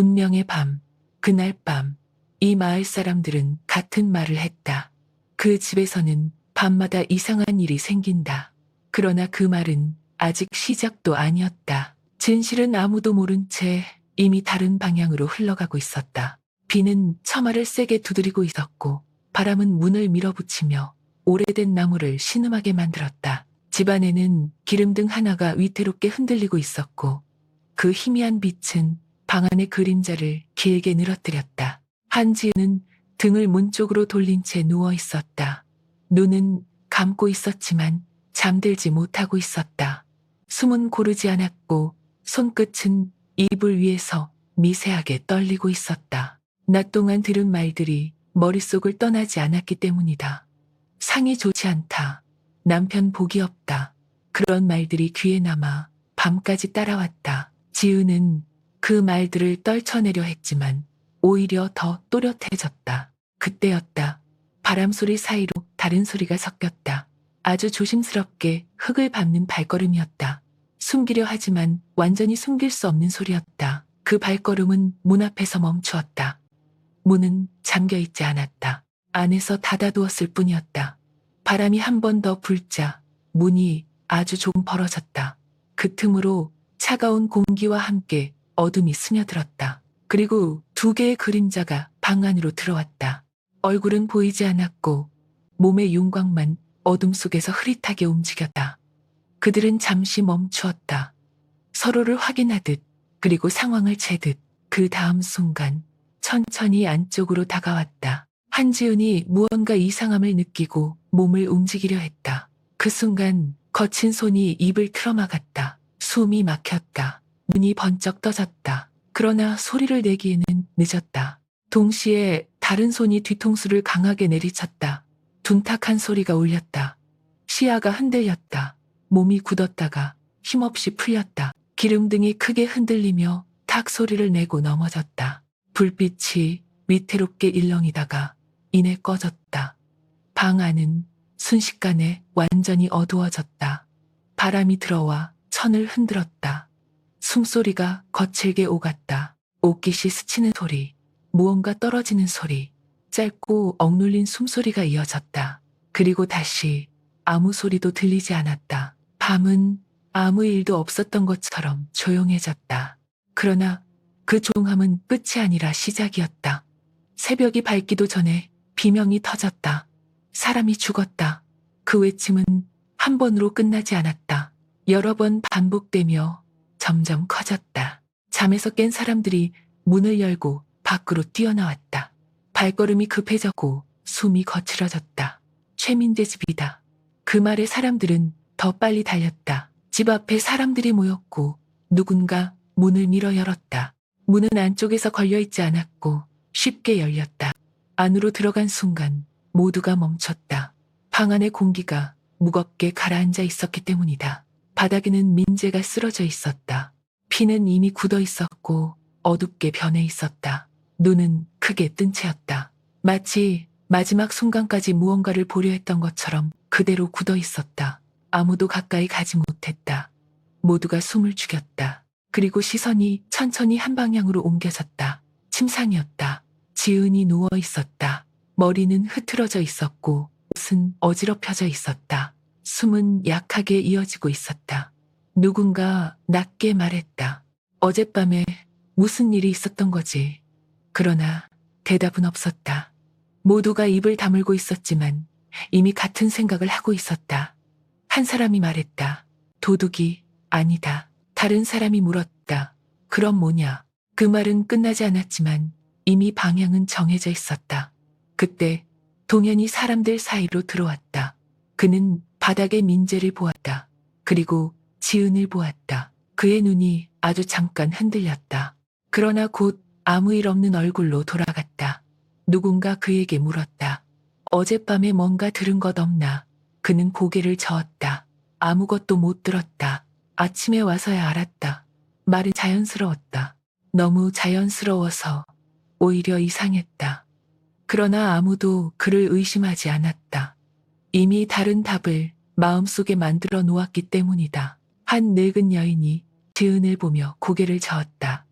운명의 밤, 그날 밤, 이 마을 사람들은 같은 말을 했다. 그 집에서는 밤마다 이상한 일이 생긴다. 그러나 그 말은 아직 시작도 아니었다. 진실은 아무도 모른 채 이미 다른 방향으로 흘러가고 있었다. 비는 처마를 세게 두드리고 있었고 바람은 문을 밀어붙이며 오래된 나무를 신음하게 만들었다. 집안에는 기름등 하나가 위태롭게 흔들리고 있었고 그 희미한 빛은 방 안의 그림자를 길게 늘어뜨렸다. 한지은은 등을 문 쪽으로 돌린 채 누워 있었다. 눈은 감고 있었지만 잠들지 못하고 있었다. 숨은 고르지 않았고 손끝은 이불 위에서 미세하게 떨리고 있었다. 낮 동안 들은 말들이 머릿속을 떠나지 않았기 때문이다. 상이 좋지 않다. 남편 복이 없다. 그런 말들이 귀에 남아 밤까지 따라왔다. 지은은 그 말들을 떨쳐내려 했지만 오히려 더 또렷해졌다. 그때였다. 바람소리 사이로 다른 소리가 섞였다. 아주 조심스럽게 흙을 밟는 발걸음이었다. 숨기려 하지만 완전히 숨길 수 없는 소리였다. 그 발걸음은 문 앞에서 멈추었다. 문은 잠겨 있지 않았다. 안에서 닫아두었을 뿐이었다. 바람이 한 번 더 불자 문이 아주 조금 벌어졌다. 그 틈으로 차가운 공기와 함께 어둠이 스며들었다. 그리고 두 개의 그림자가 방 안으로 들어왔다. 얼굴은 보이지 않았고 몸의 윤곽만 어둠 속에서 흐릿하게 움직였다. 그들은 잠시 멈추었다. 서로를 확인하듯 그리고 상황을 재듯 그 다음 순간 천천히 안쪽으로 다가왔다. 한지은이 무언가 이상함을 느끼고 몸을 움직이려 했다. 그 순간 거친 손이 입을 틀어막았다. 숨이 막혔다. 눈이 번쩍 떠졌다. 그러나 소리를 내기에는 늦었다. 동시에 다른 손이 뒤통수를 강하게 내리쳤다. 둔탁한 소리가 울렸다. 시야가 흔들렸다. 몸이 굳었다가 힘없이 풀렸다. 기름등이 크게 흔들리며 탁 소리를 내고 넘어졌다. 불빛이 위태롭게 일렁이다가 이내 꺼졌다. 방 안은 순식간에 완전히 어두워졌다. 바람이 들어와 천을 흔들었다. 숨소리가 거칠게 오갔다. 옷깃이 스치는 소리, 무언가 떨어지는 소리, 짧고 억눌린 숨소리가 이어졌다. 그리고 다시 아무 소리도 들리지 않았다. 밤은 아무 일도 없었던 것처럼 조용해졌다. 그러나 그 조용함은 끝이 아니라 시작이었다. 새벽이 밝기도 전에 비명이 터졌다. 사람이 죽었다. 그 외침은 한 번으로 끝나지 않았다. 여러 번 반복되며 점점 커졌다. 잠에서 깬 사람들이 문을 열고 밖으로 뛰어나왔다. 발걸음이 급해졌고 숨이 거칠어졌다. 최민재 집이다. 그 말에 사람들은 더 빨리 달렸다. 집 앞에 사람들이 모였고 누군가 문을 밀어 열었다. 문은 안쪽에서 걸려있지 않았고 쉽게 열렸다. 안으로 들어간 순간 모두가 멈췄다. 방 안의 공기가 무겁게 가라앉아 있었기 때문이다. 바닥에는 민재가 쓰러져 있었다. 피는 이미 굳어 있었고 어둡게 변해 있었다. 눈은 크게 뜬 채였다. 마치 마지막 순간까지 무언가를 보려 했던 것처럼 그대로 굳어 있었다. 아무도 가까이 가지 못했다. 모두가 숨을 죽였다. 그리고 시선이 천천히 한 방향으로 옮겨졌다. 침상이었다. 지은이 누워 있었다. 머리는 흐트러져 있었고 옷은 어지럽혀져 있었다. 숨은 약하게 이어지고 있었다. 누군가 낮게 말했다. 어젯밤에 무슨 일이 있었던 거지? 그러나 대답은 없었다. 모두가 입을 다물고 있었지만 이미 같은 생각을 하고 있었다. 한 사람이 말했다. 도둑이 아니다. 다른 사람이 물었다. 그럼 뭐냐? 그 말은 끝나지 않았지만 이미 방향은 정해져 있었다. 그때 동현이 사람들 사이로 들어왔다. 그는 바닥에 민재를 보았다. 그리고 지은을 보았다. 그의 눈이 아주 잠깐 흔들렸다. 그러나 곧 아무 일 없는 얼굴로 돌아갔다. 누군가 그에게 물었다. 어젯밤에 뭔가 들은 것 없나? 그는 고개를 저었다. 아무것도 못 들었다. 아침에 와서야 알았다. 말은 자연스러웠다. 너무 자연스러워서 오히려 이상했다. 그러나 아무도 그를 의심하지 않았다. 이미 다른 답을 마음속에 만들어 놓았기 때문이다. 한 늙은 여인이 지은을 보며 고개를 저었다.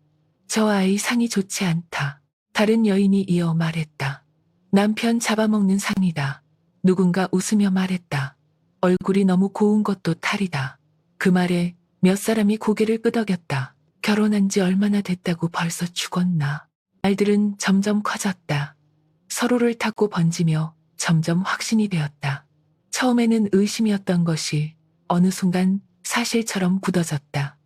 저 아이 상이 좋지 않다. 다른 여인이 이어 말했다. 남편 잡아먹는 상이다. 누군가 웃으며 말했다. 얼굴이 너무 고운 것도 탈이다. 그 말에 몇 사람이 고개를 끄덕였다. 결혼한 지 얼마나 됐다고 벌써 죽었나. 말들은 점점 커졌다. 서로를 탔고 번지며 점점 확신이 되었다. 처음에는 의심이었던 것이 어느 순간 사실처럼 굳어졌다.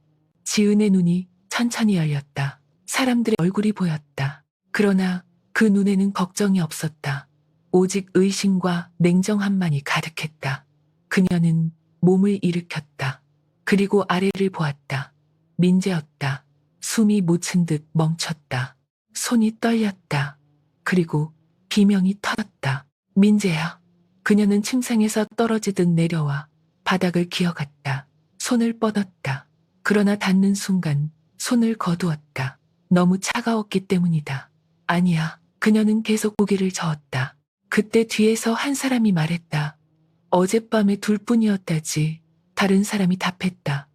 지은의 눈이 천천히 열렸다. 사람들의 얼굴이 보였다. 그러나 그 눈에는 걱정이 없었다. 오직 의심과 냉정함만이 가득했다. 그녀는 몸을 일으켰다. 그리고 아래를 보았다. 민재였다. 숨이 묻힌 듯 멈췄다. 손이 떨렸다. 그리고 비명이 터졌다. 민재야. 그녀는 침상에서 떨어지듯 내려와 바닥을 기어갔다. 손을 뻗었다. 그러나 닿는 순간 손을 거두었다. 너무 차가웠기 때문이다. 아니야. 그녀는 계속 고개를 저었다. 그때 뒤에서 한 사람이 말했다. 어젯밤에 둘뿐이었다지. 다른 사람이 답했다.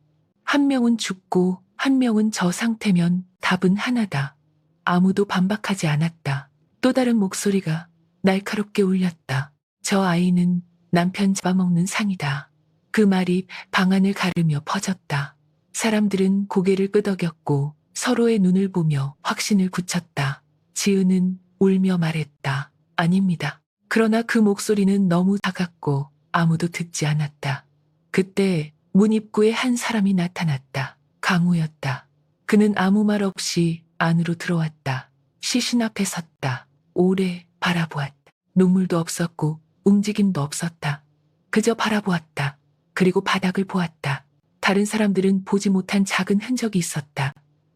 한 명은 죽고 한 명은 저 상태면 답은 하나다. 아무도 반박하지 않았다. 또 다른 목소리가 날카롭게 울렸다. 저 아이는 남편 잡아먹는 상이다. 그 말이 방안을 가르며 퍼졌다. 사람들은 고개를 끄덕였고 서로의 눈을 보며 확신을 굳혔다. 지은은 울며 말했다. 아닙니다. 그러나 그 목소리는 너무 작았고 아무도 듣지 않았다. 그때 문 입구에 한 사람이 나타났다. 강우였다. 그는 아무 말 없이 안으로 들어왔다. 시신 앞에 섰다. 오래 바라보았다. 눈물도 없었고 움직임도 없었다. 그저 바라보았다. 그리고 바닥을 보았다. 다른 사람들은 보지 못한 작은 흔적이 있었다.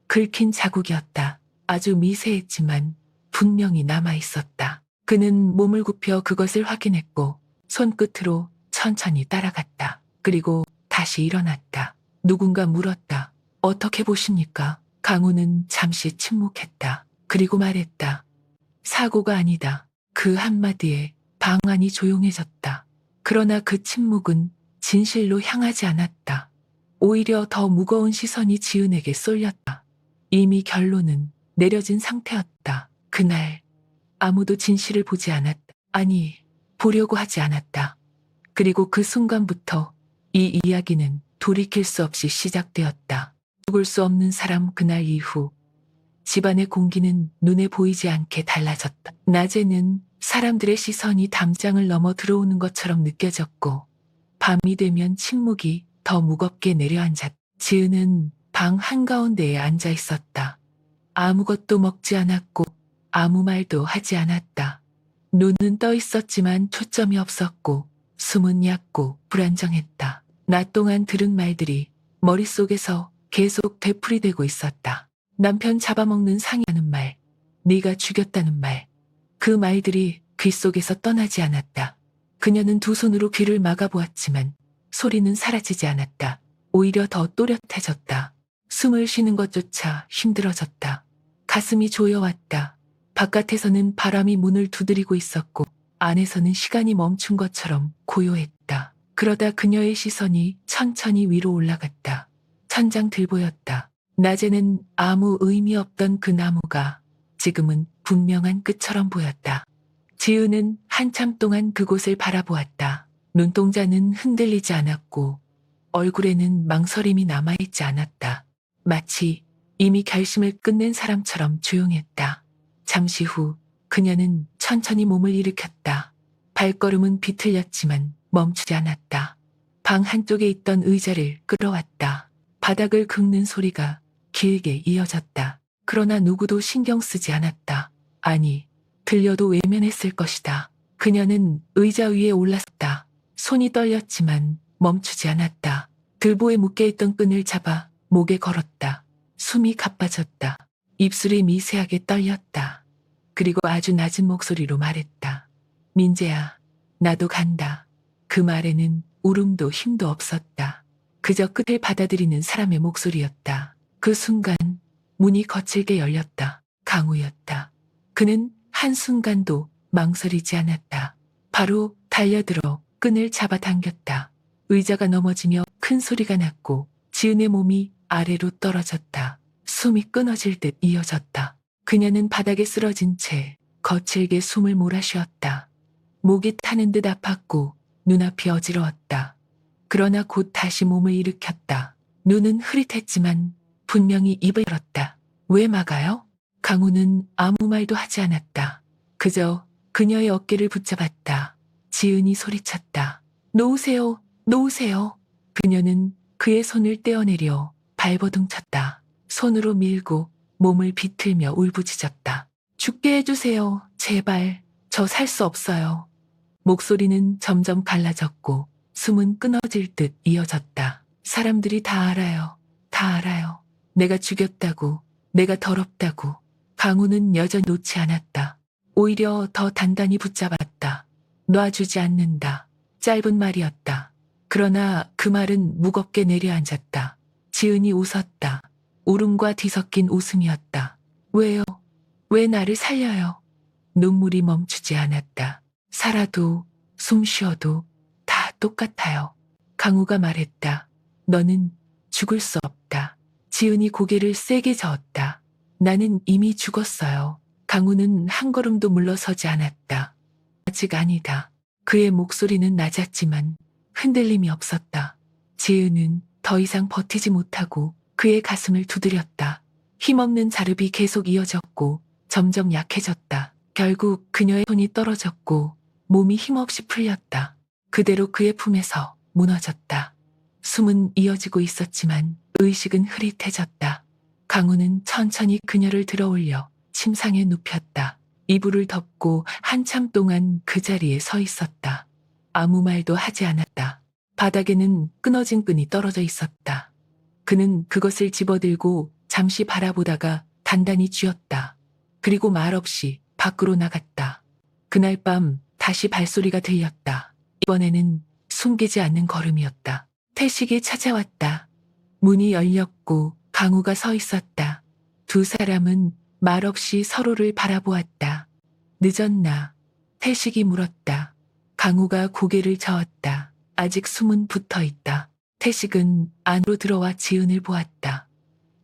긁힌 자국이었다. 아주 미세했지만 분명히 남아있었다. 그는 몸을 굽혀 그것을 확인했고 손끝으로 천천히 따라갔다. 그리고 다시 일어났다. 누군가 물었다. 어떻게 보십니까? 강우는 잠시 침묵했다. 그리고 말했다. 사고가 아니다. 그 한마디에 방안이 조용해졌다. 그러나 그 침묵은 진실로 향하지 않았다. 오히려 더 무거운 시선이 지은에게 쏠렸다. 이미 결론은 내려진 상태였다. 그날 아무도 진실을 보지 않았다. 아니, 보려고 하지 않았다. 그리고 그 순간부터 이 이야기는 돌이킬 수 없이 시작되었다. 죽을 수 없는 사람. 그날 이후 집안의 공기는 눈에 보이지 않게 달라졌다. 낮에는 사람들의 시선이 담장을 넘어 들어오는 것처럼 느껴졌고 밤이 되면 침묵이 더 무겁게 내려앉았다. 지은은 방 한가운데에 앉아 있었다. 아무것도 먹지 않았고 아무 말도 하지 않았다. 눈은 떠 있었지만 초점이 없었고 숨은 얕고 불안정했다. 낮 동안 들은 말들이 머릿속에서 계속 되풀이되고 있었다. 남편 잡아먹는 상이라는 말, 네가 죽였다는 말. 그 말들이 귓속에서 떠나지 않았다. 그녀는 두 손으로 귀를 막아보았지만 소리는 사라지지 않았다. 오히려 더 또렷해졌다. 숨을 쉬는 것조차 힘들어졌다. 가슴이 조여왔다. 바깥에서는 바람이 문을 두드리고 있었고 안에서는 시간이 멈춘 것처럼 고요했다. 그러다 그녀의 시선이 천천히 위로 올라갔다. 천장들 보였다. 낮에는 아무 의미 없던 그 나무가 지금은 분명한 끝처럼 보였다. 지은은 한참 동안 그곳을 바라보았다. 눈동자는 흔들리지 않았고 얼굴에는 망설임이 남아있지 않았다. 마치 이미 결심을 끝낸 사람처럼 조용했다. 잠시 후 그녀는 천천히 몸을 일으켰다. 발걸음은 비틀렸지만 멈추지 않았다. 방 한쪽에 있던 의자를 끌어왔다. 바닥을 긁는 소리가 길게 이어졌다. 그러나 누구도 신경 쓰지 않았다. 아니, 들려도 외면했을 것이다. 그녀는 의자 위에 올랐다. 손이 떨렸지만 멈추지 않았다. 들보에 묶여있던 끈을 잡아 목에 걸었다. 숨이 가빠졌다. 입술이 미세하게 떨렸다. 그리고 아주 낮은 목소리로 말했다. 민재야, 나도 간다. 그 말에는 울음도 힘도 없었다. 그저 끝을 받아들이는 사람의 목소리였다. 그 순간 문이 거칠게 열렸다. 강우였다. 그는 한순간도 망설이지 않았다. 바로 달려들어 끈을 잡아당겼다. 의자가 넘어지며 큰 소리가 났고 지은의 몸이 아래로 떨어졌다. 숨이 끊어질 듯 이어졌다. 그녀는 바닥에 쓰러진 채 거칠게 숨을 몰아쉬었다. 목이 타는 듯 아팠고 눈앞이 어지러웠다. 그러나 곧 다시 몸을 일으켰다. 눈은 흐릿했지만 분명히 입을 열었다. 왜 막아요? 강우는 아무 말도 하지 않았다. 그저 그녀의 어깨를 붙잡았다. 지은이 소리쳤다. 놓으세요, 놓으세요. 그녀는 그의 손을 떼어내려 발버둥 쳤다. 손으로 밀고 몸을 비틀며 울부짖었다. 죽게 해주세요. 제발. 저 살 수 없어요. 목소리는 점점 갈라졌고 숨은 끊어질 듯 이어졌다. 사람들이 다 알아요. 다 알아요. 내가 죽였다고. 내가 더럽다고. 강우는 여전히 놓지 않았다. 오히려 더 단단히 붙잡았다. 놔주지 않는다. 짧은 말이었다. 그러나 그 말은 무겁게 내려앉았다. 지은이 웃었다. 울음과 뒤섞인 웃음이었다. 왜요? 왜 나를 살려요? 눈물이 멈추지 않았다. 살아도 숨 쉬어도 다 똑같아요. 강우가 말했다. 너는 죽을 수 없다. 지은이 고개를 세게 저었다. 나는 이미 죽었어요. 강우는 한 걸음도 물러서지 않았다. 아직 아니다. 그의 목소리는 낮았지만 흔들림이 없었다. 지은은 더 이상 버티지 못하고 그의 가슴을 두드렸다. 힘없는 자릅이 계속 이어졌고 점점 약해졌다. 결국 그녀의 손이 떨어졌고 몸이 힘없이 풀렸다. 그대로 그의 품에서 무너졌다. 숨은 이어지고 있었지만 의식은 흐릿해졌다. 강우는 천천히 그녀를 들어올려 침상에 눕혔다. 이불을 덮고 한참 동안 그 자리에 서 있었다. 아무 말도 하지 않았다. 바닥에는 끊어진 끈이 떨어져 있었다. 그는 그것을 집어들고 잠시 바라보다가 단단히 쥐었다. 그리고 말없이 밖으로 나갔다. 그날 밤 다시 발소리가 들렸다. 이번에는 숨기지 않는 걸음이었다. 태식이 찾아왔다. 문이 열렸고 강우가 서 있었다. 두 사람은 말없이 서로를 바라보았다. 늦었나? 태식이 물었다. 강우가 고개를 저었다. 아직 숨은 붙어 있다. 태식은 안으로 들어와 지은을 보았다.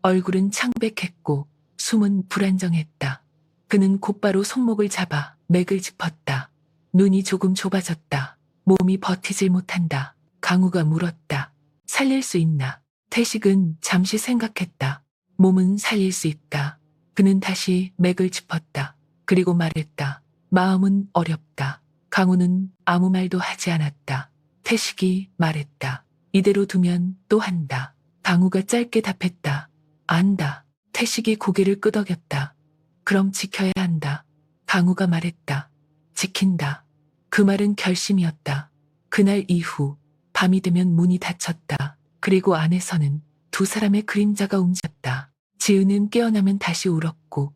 얼굴은 창백했고 숨은 불안정했다. 그는 곧바로 손목을 잡아 맥을 짚었다. 눈이 조금 좁아졌다. 몸이 버티질 못한다. 강우가 물었다. 살릴 수 있나? 태식은 잠시 생각했다. 몸은 살릴 수 있다. 그는 다시 맥을 짚었다. 그리고 말했다. 마음은 어렵다. 강우는 아무 말도 하지 않았다. 태식이 말했다. 이대로 두면 또 한다. 강우가 짧게 답했다. 안다. 태식이 고개를 끄덕였다. 그럼 지켜야 한다. 강우가 말했다. 지킨다. 그 말은 결심이었다. 그날 이후 밤이 되면 문이 닫혔다. 그리고 안에서는 두 사람의 그림자가 움직였다. 지은은 깨어나면 다시 울었고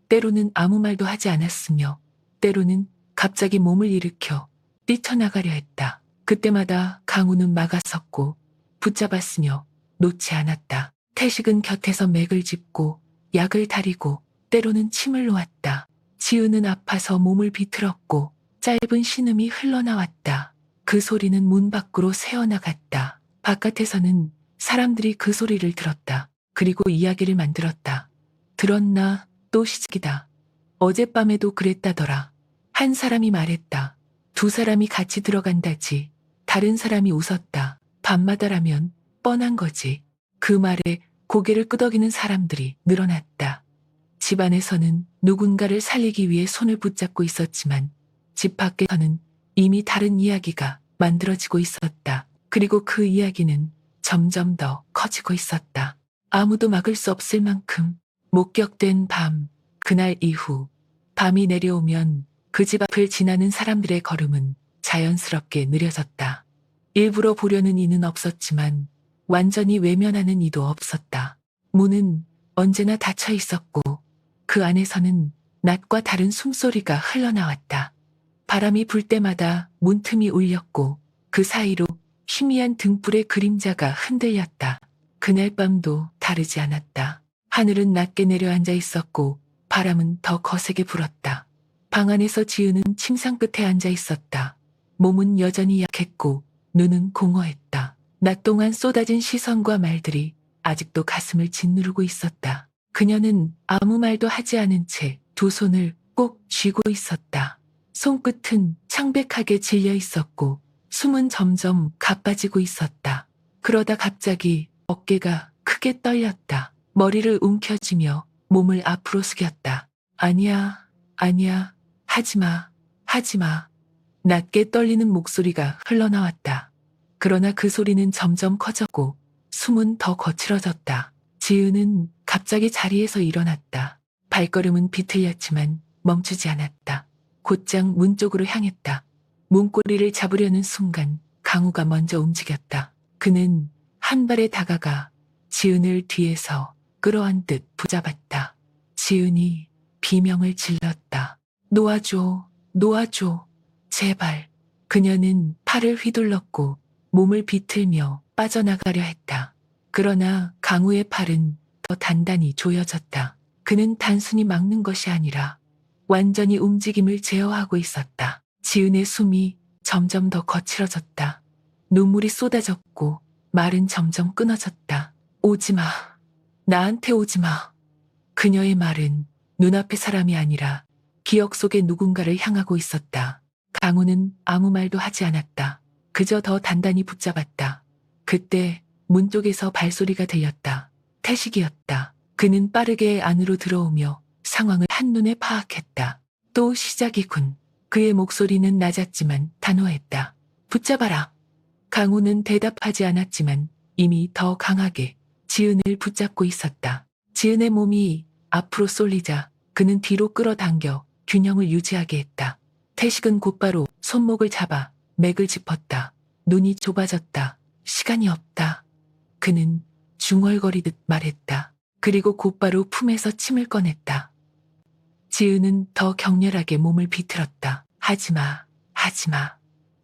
때로는 아무 말도 하지 않았으며 때로는 갑자기 몸을 일으켜 뛰쳐나가려 했다. 그때마다 강우는 막아섰고 붙잡았으며 놓지 않았다. 태식은 곁에서 맥을 짚고 약을 다리고 때로는 침을 놓았다. 지은은 아파서 몸을 비틀었고 짧은 신음이 흘러나왔다. 그 소리는 문 밖으로 새어나갔다. 바깥에서는 사람들이 그 소리를 들었다. 그리고 이야기를 만들었다. 들었나? 또 시작이다. 어젯밤에도 그랬다더라. 한 사람이 말했다. 두 사람이 같이 들어간다지. 다른 사람이 웃었다. 밤마다라면 뻔한 거지. 그 말에 고개를 끄덕이는 사람들이 늘어났다. 집 안에서는 누군가를 살리기 위해 손을 붙잡고 있었지만 집 밖에서는 이미 다른 이야기가 만들어지고 있었다. 그리고 그 이야기는 점점 더 커지고 있었다. 아무도 막을 수 없을 만큼 목격된 밤, 그날 이후 밤이 내려오면 그 집 앞을 지나는 사람들의 걸음은 자연스럽게 느려졌다. 일부러 보려는 이는 없었지만 완전히 외면하는 이도 없었다. 문은 언제나 닫혀 있었고 그 안에서는 낮과 다른 숨소리가 흘러나왔다. 바람이 불 때마다 문틈이 울렸고 그 사이로 희미한 등불의 그림자가 흔들렸다. 그날 밤도 다르지 않았다. 하늘은 낮게 내려앉아 있었고 바람은 더 거세게 불었다. 방 안에서 지은은 침상 끝에 앉아 있었다. 몸은 여전히 약했고 눈은 공허했다. 낮 동안 쏟아진 시선과 말들이 아직도 가슴을 짓누르고 있었다. 그녀는 아무 말도 하지 않은 채 두 손을 꼭 쥐고 있었다. 손끝은 창백하게 질려 있었고 숨은 점점 가빠지고 있었다. 그러다 갑자기 어깨가 크게 떨렸다. 머리를 움켜쥐며 몸을 앞으로 숙였다. 아니야, 아니야, 하지마, 하지마. 낮게 떨리는 목소리가 흘러나왔다. 그러나 그 소리는 점점 커졌고 숨은 더 거칠어졌다. 지은은 갑자기 자리에서 일어났다. 발걸음은 비틀렸지만 멈추지 않았다. 곧장 문 쪽으로 향했다. 문고리를 잡으려는 순간 강우가 먼저 움직였다. 그는 한 발에 다가가 지은을 뒤에서 끌어안듯 붙잡았다. 지은이 비명을 질렀다. 놓아줘, 놓아줘, 제발. 그녀는 팔을 휘둘렀고 몸을 비틀며 빠져나가려 했다. 그러나 강우의 팔은 더 단단히 조여졌다. 그는 단순히 막는 것이 아니라 완전히 움직임을 제어하고 있었다. 지은의 숨이 점점 더 거칠어졌다. 눈물이 쏟아졌고 말은 점점 끊어졌다. 오지 마. 나한테 오지 마. 그녀의 말은 눈앞의 사람이 아니라 기억 속의 누군가를 향하고 있었다. 강우는 아무 말도 하지 않았다. 그저 더 단단히 붙잡았다. 그때 문 쪽에서 발소리가 들렸다. 태식이었다. 그는 빠르게 안으로 들어오며 상황을 한눈에 파악했다. 또 시작이군. 그의 목소리는 낮았지만 단호했다. 붙잡아라. 강우는 대답하지 않았지만 이미 더 강하게 지은을 붙잡고 있었다. 지은의 몸이 앞으로 쏠리자 그는 뒤로 끌어당겨 균형을 유지하게 했다. 태식은 곧바로 손목을 잡아 맥을 짚었다. 눈이 좁아졌다. 시간이 없다. 그는 중얼거리듯 말했다. 그리고 곧바로 품에서 침을 꺼냈다. 지은은 더 격렬하게 몸을 비틀었다. 하지마, 하지마.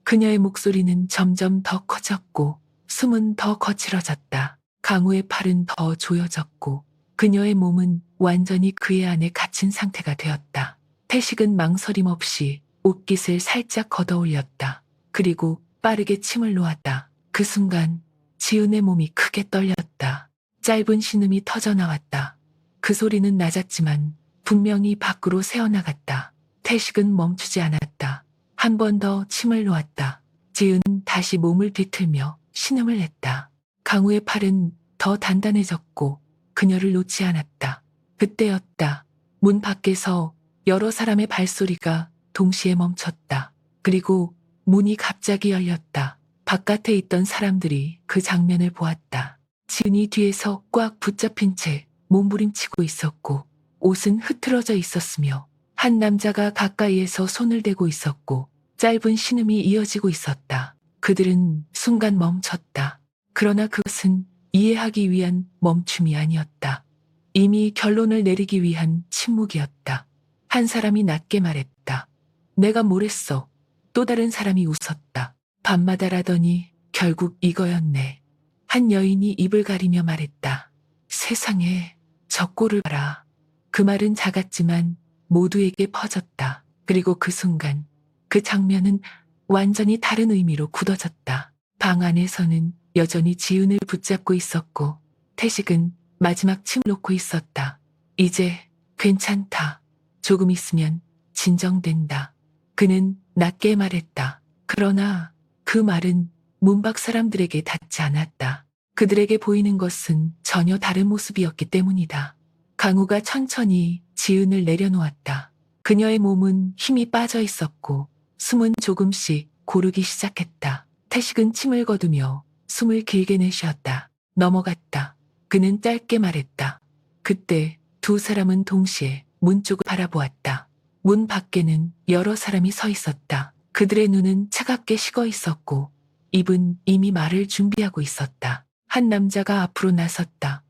그녀의 목소리는 점점 더 커졌고 숨은 더 거칠어졌다. 강우의 팔은 더 조여졌고 그녀의 몸은 완전히 그의 안에 갇힌 상태가 되었다. 태식은 망설임 없이 옷깃을 살짝 걷어올렸다. 그리고 빠르게 침을 놓았다. 그 순간 지은의 몸이 크게 떨렸다. 짧은 신음이 터져나왔다. 그 소리는 낮았지만 분명히 밖으로 새어나갔다. 태식은 멈추지 않았다. 한 번 더 침을 놓았다. 지은은 다시 몸을 뒤틀며 신음을 냈다. 강우의 팔은 더 단단해졌고 그녀를 놓지 않았다. 그때였다. 문 밖에서 여러 사람의 발소리가 동시에 멈췄다. 그리고 문이 갑자기 열렸다. 바깥에 있던 사람들이 그 장면을 보았다. 지은이 뒤에서 꽉 붙잡힌 채 몸부림치고 있었고 옷은 흐트러져 있었으며 한 남자가 가까이에서 손을 대고 있었고 짧은 신음이 이어지고 있었다. 그들은 순간 멈췄다. 그러나 그것은 이해하기 위한 멈춤이 아니었다. 이미 결론을 내리기 위한 침묵이었다. 한 사람이 낮게 말했다. 내가 뭘 했어? 또 다른 사람이 웃었다. 밤마다라더니 결국 이거였네. 한 여인이 입을 가리며 말했다. 세상에 저 꼴을 봐라. 그 말은 작았지만 모두에게 퍼졌다. 그리고 그 순간 그 장면은 완전히 다른 의미로 굳어졌다. 방 안에서는 여전히 지은을 붙잡고 있었고 태식은 마지막 침을 놓고 있었다. 이제 괜찮다. 조금 있으면 진정된다. 그는 낮게 말했다. 그러나 그 말은 문 밖 사람들에게 닿지 않았다. 그들에게 보이는 것은 전혀 다른 모습이었기 때문이다. 강우가 천천히 지은을 내려놓았다. 그녀의 몸은 힘이 빠져 있었고 숨은 조금씩 고르기 시작했다. 태식은 침을 거두며 숨을 길게 내쉬었다. 넘어갔다. 그는 짧게 말했다. 그때 두 사람은 동시에 문 쪽을 바라보았다. 문 밖에는 여러 사람이 서 있었다. 그들의 눈은 차갑게 식어 있었고 입은 이미 말을 준비하고 있었다. 한 남자가 앞으로 나섰다.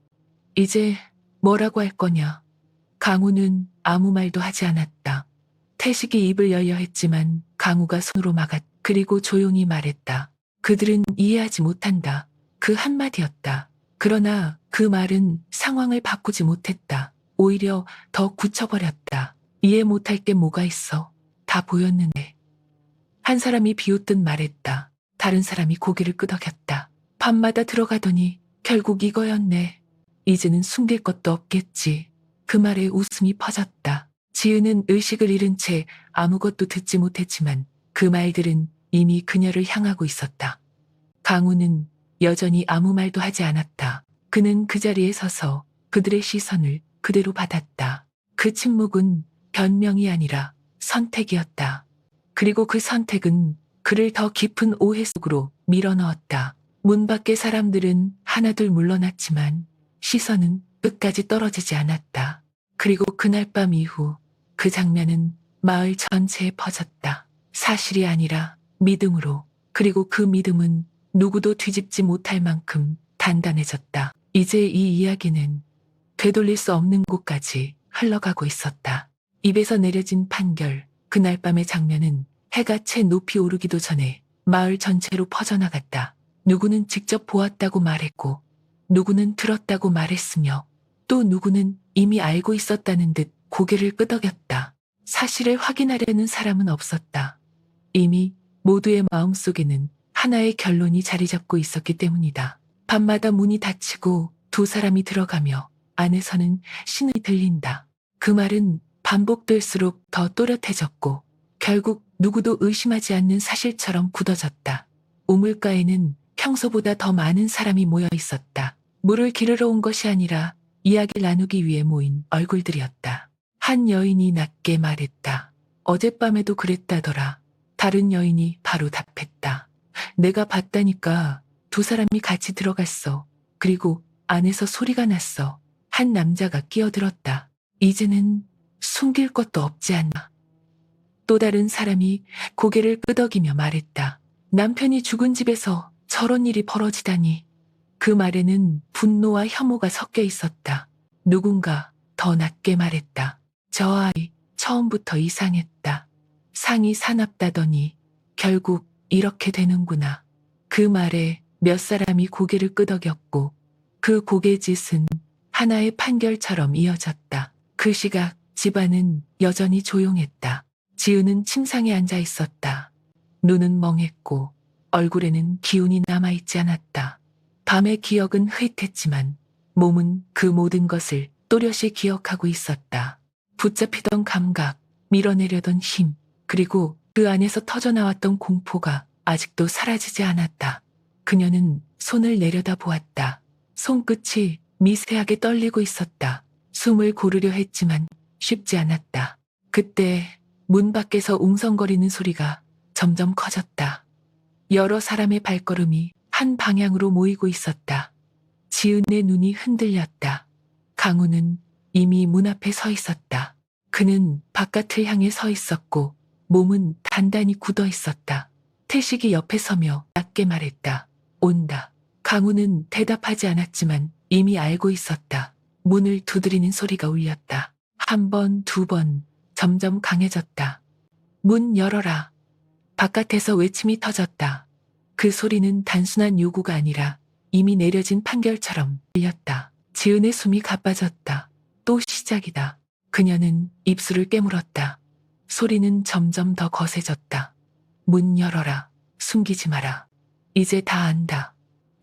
이제 뭐라고 할 거냐? 강우는 아무 말도 하지 않았다. 태식이 입을 열려 했지만 강우가 손으로 막았다. 그리고 조용히 말했다. 그들은 이해하지 못한다. 그 한마디였다. 그러나 그 말은 상황을 바꾸지 못했다. 오히려 더 굳혀버렸다. 이해 못할 게 뭐가 있어. 다 보였는데. 한 사람이 비웃듯 말했다. 다른 사람이 고개를 끄덕였다. 밤마다 들어가더니 결국 이거였네. 이제는 숨길 것도 없겠지. 그 말에 웃음이 퍼졌다. 지은은 의식을 잃은 채 아무것도 듣지 못했지만 그 말들은 이미 그녀를 향하고 있었다. 강우는 여전히 아무 말도 하지 않았다. 그는 그 자리에 서서 그들의 시선을 그대로 받았다. 그 침묵은 변명이 아니라 선택이었다. 그리고 그 선택은 그를 더 깊은 오해 속으로 밀어넣었다. 문 밖의 사람들은 하나둘 물러났지만 시선은 끝까지 떨어지지 않았다. 그리고 그날 밤 이후 그 장면은 마을 전체에 퍼졌다. 사실이 아니라 믿음으로. 그리고 그 믿음은 누구도 뒤집지 못할 만큼 단단해졌다. 이제 이 이야기는 되돌릴 수 없는 곳까지 흘러가고 있었다. 입에서 내려진 판결, 그날 밤의 장면은 해가 채 높이 오르기도 전에 마을 전체로 퍼져나갔다. 누구는 직접 보았다고 말했고, 누구는 들었다고 말했으며, 또 누구는 이미 알고 있었다는 듯 고개를 끄덕였다. 사실을 확인하려는 사람은 없었다. 이미 모두의 마음속에는 하나의 결론이 자리 잡고 있었기 때문이다. 밤마다 문이 닫히고 두 사람이 들어가며 안에서는 신음이 들린다. 그 말은 반복될수록 더 또렷해졌고 결국 누구도 의심하지 않는 사실처럼 굳어졌다. 우물가에는 평소보다 더 많은 사람이 모여 있었다. 물을 기르러 온 것이 아니라 이야기를 나누기 위해 모인 얼굴들이었다. 한 여인이 낮게 말했다. 어젯밤에도 그랬다더라. 다른 여인이 바로 답했다. 내가 봤다니까. 두 사람이 같이 들어갔어. 그리고 안에서 소리가 났어. 한 남자가 끼어들었다. 이제는 숨길 것도 없지 않나. 또 다른 사람이 고개를 끄덕이며 말했다. 남편이 죽은 집에서 저런 일이 벌어지다니. 그 말에는 분노와 혐오가 섞여 있었다. 누군가 더 낮게 말했다. 저 아이 처음부터 이상했다. 상이 사납다더니 결국 이렇게 되는구나. 그 말에 몇 사람이 고개를 끄덕였고 그 고개짓은 하나의 판결처럼 이어졌다. 그 시각 집안은 여전히 조용했다. 지은은 침상에 앉아 있었다. 눈은 멍했고 얼굴에는 기운이 남아있지 않았다. 밤의 기억은 흐릿했지만 몸은 그 모든 것을 또렷이 기억하고 있었다. 붙잡히던 감각, 밀어내려던 힘, 그리고 그 안에서 터져나왔던 공포가 아직도 사라지지 않았다. 그녀는 손을 내려다 보았다. 손끝이 미세하게 떨리고 있었다. 숨을 고르려 했지만 쉽지 않았다. 그때 문 밖에서 웅성거리는 소리가 점점 커졌다. 여러 사람의 발걸음이 한 방향으로 모이고 있었다. 지은의 눈이 흔들렸다. 강우는 이미 문 앞에 서 있었다. 그는 바깥을 향해 서 있었고 몸은 단단히 굳어 있었다. 태식이 옆에 서며 낮게 말했다. 온다. 강우는 대답하지 않았지만 이미 알고 있었다. 문을 두드리는 소리가 울렸다. 한 번, 두 번, 점점 강해졌다. 문 열어라. 바깥에서 외침이 터졌다. 그 소리는 단순한 요구가 아니라 이미 내려진 판결처럼 들렸다. 지은의 숨이 가빠졌다. 또 시작이다. 그녀는 입술을 깨물었다. 소리는 점점 더 거세졌다. 문 열어라. 숨기지 마라. 이제 다 안다.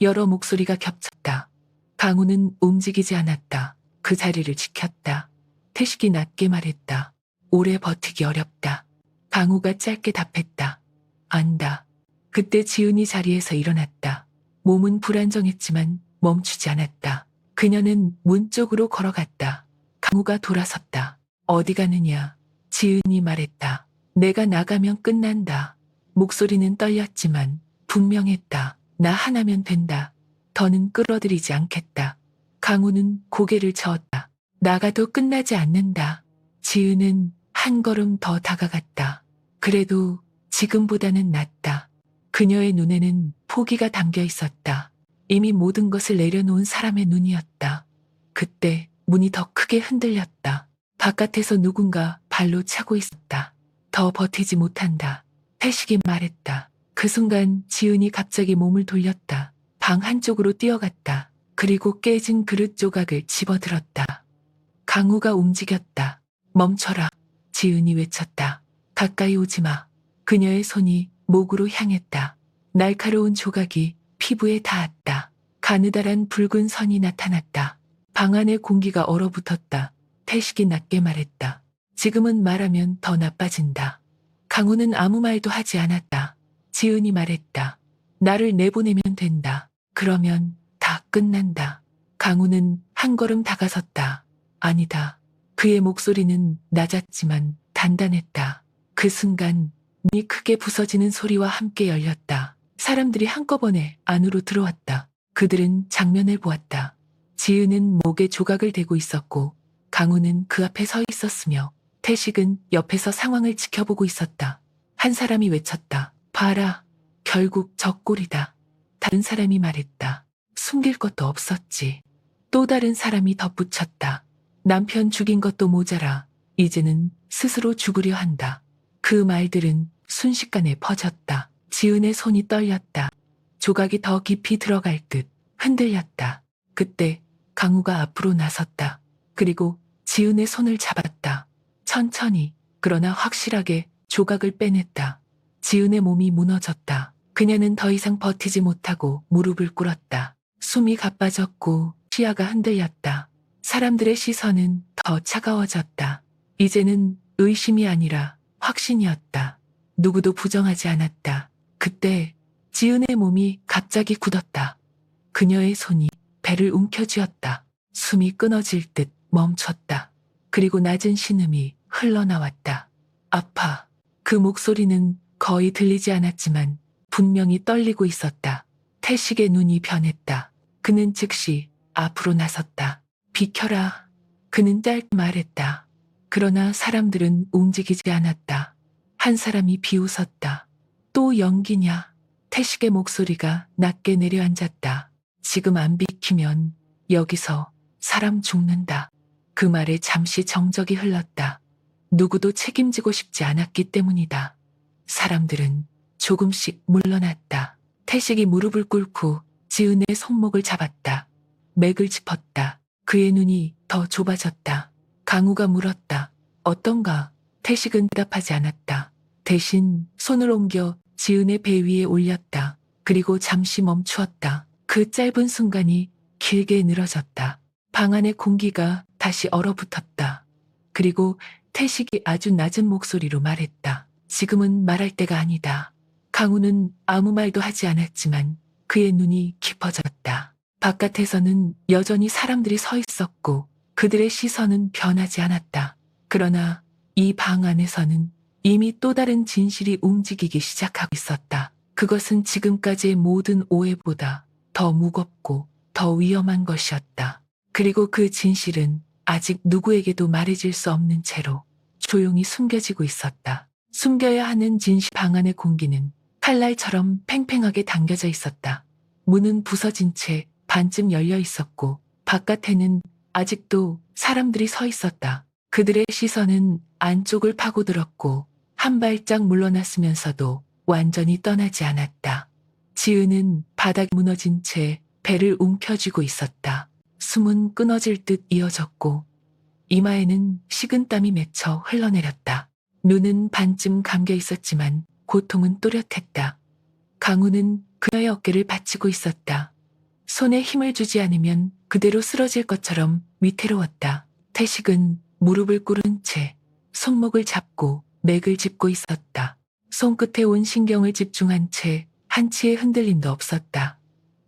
여러 목소리가 겹쳤다. 강우는 움직이지 않았다. 그 자리를 지켰다. 태식이 낮게 말했다. 오래 버티기 어렵다. 강우가 짧게 답했다. 안다. 그때 지은이 자리에서 일어났다. 몸은 불안정했지만 멈추지 않았다. 그녀는 문 쪽으로 걸어갔다. 강우가 돌아섰다. 어디 가느냐? 지은이 말했다. 내가 나가면 끝난다. 목소리는 떨렸지만 분명했다. 나 하나면 된다. 더는 끌어들이지 않겠다. 강우는 고개를 저었다. 나가도 끝나지 않는다. 지은은 한 걸음 더 다가갔다. 그래도 지금보다는 낫다. 그녀의 눈에는 포기가 담겨 있었다. 이미 모든 것을 내려놓은 사람의 눈이었다. 그때 문이 더 크게 흔들렸다. 바깥에서 누군가 발로 차고 있었다. 더 버티지 못한다. 태식이 말했다. 그 순간 지은이 갑자기 몸을 돌렸다. 방 한쪽으로 뛰어갔다. 그리고 깨진 그릇 조각을 집어들었다. 강우가 움직였다. 멈춰라. 지은이 외쳤다. 가까이 오지 마. 그녀의 손이 목으로 향했다. 날카로운 조각이 피부에 닿았다. 가느다란 붉은 선이 나타났다. 방 안의 공기가 얼어붙었다. 태식이 낮게 말했다. 지금은 말하면 더 나빠진다. 강우는 아무 말도 하지 않았다. 지은이 말했다. 나를 내보내면 된다. 그러면 다 끝난다. 강우는 한 걸음 다가섰다. 아니다. 그의 목소리는 낮았지만 단단했다. 그 순간 문이 크게 부서지는 소리와 함께 열렸다. 사람들이 한꺼번에 안으로 들어왔다. 그들은 장면을 보았다. 지은은 목에 조각을 대고 있었고 강우는 그 앞에 서 있었으며 태식은 옆에서 상황을 지켜보고 있었다. 한 사람이 외쳤다. 봐라. 결국 저 꼴이다. 다른 사람이 말했다. 숨길 것도 없었지. 또 다른 사람이 덧붙였다. 남편 죽인 것도 모자라 이제는 스스로 죽으려 한다. 그 말들은 순식간에 퍼졌다. 지은의 손이 떨렸다. 조각이 더 깊이 들어갈 듯 흔들렸다. 그때 강우가 앞으로 나섰다. 그리고 지은의 손을 잡았다. 천천히 그러나 확실하게 조각을 빼냈다. 지은의 몸이 무너졌다. 그녀는 더 이상 버티지 못하고 무릎을 꿇었다. 숨이 가빠졌고 시야가 흔들렸다. 사람들의 시선은 더 차가워졌다. 이제는 의심이 아니라 확신이었다. 누구도 부정하지 않았다. 그때 지은의 몸이 갑자기 굳었다. 그녀의 손이 배를 움켜쥐었다. 숨이 끊어질 듯 멈췄다. 그리고 낮은 신음이 흘러나왔다. 아파. 그 목소리는 거의 들리지 않았지만 분명히 떨리고 있었다. 태식의 눈이 변했다. 그는 즉시 앞으로 나섰다. 비켜라. 그는 짧게 말했다. 그러나 사람들은 움직이지 않았다. 한 사람이 비웃었다. 또 연기냐? 태식의 목소리가 낮게 내려앉았다. 지금 안 비키면 여기서 사람 죽는다. 그 말에 잠시 정적이 흘렀다. 누구도 책임지고 싶지 않았기 때문이다. 사람들은 조금씩 물러났다. 태식이 무릎을 꿇고 지은의 손목을 잡았다. 맥을 짚었다. 그의 눈이 더 좁아졌다. 강우가 물었다. 어떤가? 태식은 대답하지 않았다. 대신 손을 옮겨 지은의 배 위에 올렸다. 그리고 잠시 멈추었다. 그 짧은 순간이 길게 늘어졌다. 방 안의 공기가 다시 얼어붙었다. 그리고 태식이 아주 낮은 목소리로 말했다. 지금은 말할 때가 아니다. 강우는 아무 말도 하지 않았지만 그의 눈이 깊어졌다. 바깥에서는 여전히 사람들이 서 있었고 그들의 시선은 변하지 않았다. 그러나 이 방 안에서는 이미 또 다른 진실이 움직이기 시작하고 있었다. 그것은 지금까지의 모든 오해보다 더 무겁고 더 위험한 것이었다. 그리고 그 진실은 아직 누구에게도 말해질 수 없는 채로 조용히 숨겨지고 있었다. 숨겨야 하는 진실. 방 안의 공기는 칼날처럼 팽팽하게 당겨져 있었다. 문은 부서진 채 반쯤 열려 있었고 바깥에는 아직도 사람들이 서 있었다. 그들의 시선은 안쪽을 파고들었고 한 발짝 물러났으면서도 완전히 떠나지 않았다. 지은은 바닥에 무너진 채 배를 움켜쥐고 있었다. 숨은 끊어질 듯 이어졌고 이마에는 식은땀이 맺혀 흘러내렸다. 눈은 반쯤 감겨 있었지만 고통은 또렷했다. 강우는 그녀의 어깨를 받치고 있었다. 손에 힘을 주지 않으면 그대로 쓰러질 것처럼 위태로웠다. 태식은 무릎을 꿇은 채 손목을 잡고 맥을 짚고 있었다. 손끝에 온 신경을 집중한 채 한치의 흔들림도 없었다.